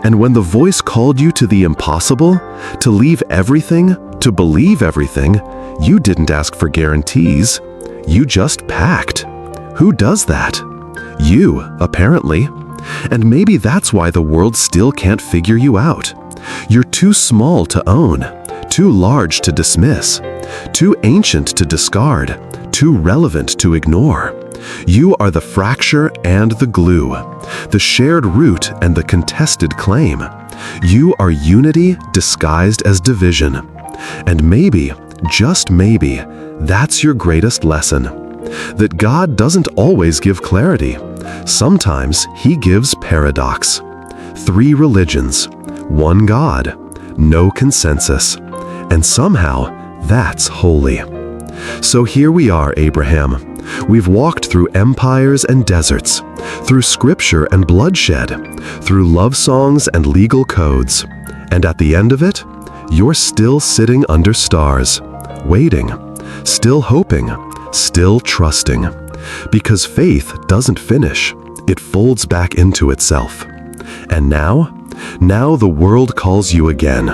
And when the voice called you to the impossible, to leave everything, to believe everything, you didn't ask for guarantees. You just packed. Who does that? You, apparently. And maybe that's why the world still can't figure you out. You're too small to own, too large to dismiss, too ancient to discard, too relevant to ignore. You are the fracture and the glue, the shared root and the contested claim. You are unity disguised as division. And maybe, just maybe, that's your greatest lesson. That God doesn't always give clarity. Sometimes He gives paradox. 3 religions, 1 God, no consensus. And somehow, that's holy. So here we are, Abraham. We've walked through empires and deserts, through scripture and bloodshed, through love songs and legal codes. And at the end of it, you're still sitting under stars, waiting, still hoping, still trusting. Because faith doesn't finish, it folds back into itself. And now the world calls you again,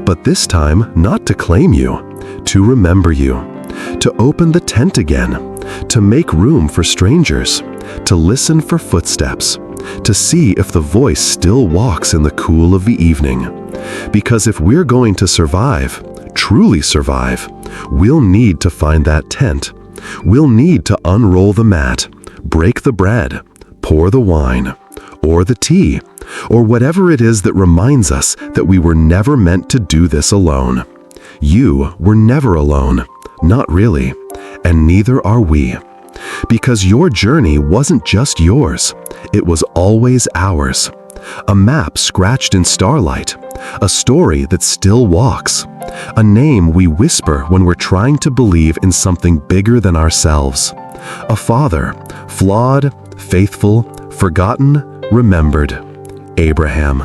but this time not to claim you, to remember you, to open the tent again, to make room for strangers, to listen for footsteps, to see if the voice still walks in the cool of the evening. Because if we're going to survive, truly survive, we'll need to find that tent, We'll need to unroll the mat, break the bread, pour the wine, or the tea, or whatever it is that reminds us that we were never meant to do this alone. You were never alone, not really, and neither are we. Because your journey wasn't just yours, it was always ours. A map scratched in starlight, a story that still walks, a name we whisper when we're trying to believe in something bigger than ourselves. A father, flawed, faithful, forgotten, remembered. Abraham.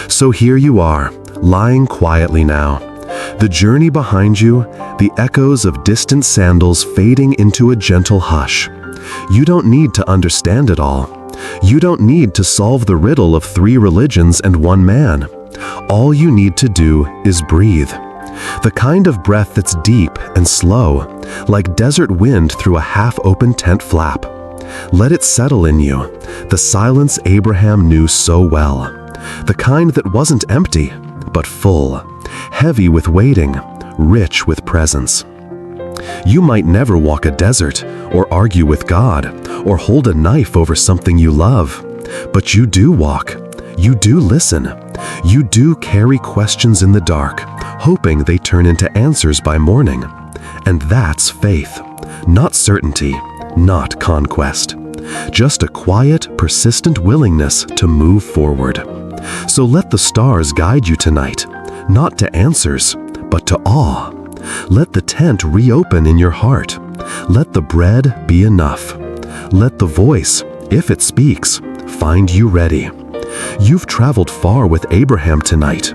So here you are, lying quietly now. The journey behind you, the echoes of distant sandals fading into a gentle hush. You don't need to understand it all. You don't need to solve the riddle of 3 religions and 1 man. All you need to do is breathe. The kind of breath that's deep and slow, like desert wind through a half-open tent flap. Let it settle in you, the silence Abraham knew so well. The kind that wasn't empty, but full, heavy with waiting, rich with presence. You might never walk a desert, or argue with God, or hold a knife over something you love. But you do walk. You do listen. You do carry questions in the dark, hoping they turn into answers by morning. And that's faith. Not certainty, not conquest. Just a quiet, persistent willingness to move forward. So let the stars guide you tonight, not to answers, but to awe. Let the tent reopen in your heart. Let the bread be enough. Let the voice, if it speaks, find you ready. You've traveled far with Abraham tonight,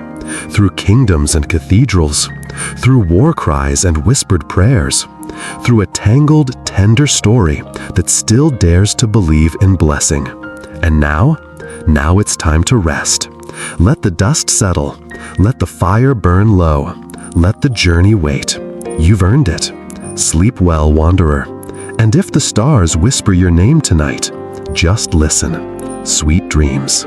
through kingdoms and cathedrals, through war cries and whispered prayers, through a tangled, tender story that still dares to believe in blessing. And now it's time to rest. Let the dust settle. Let the fire burn low. Let the journey wait. You've earned it. Sleep well, wanderer. And if the stars whisper your name tonight, just listen. Sweet dreams.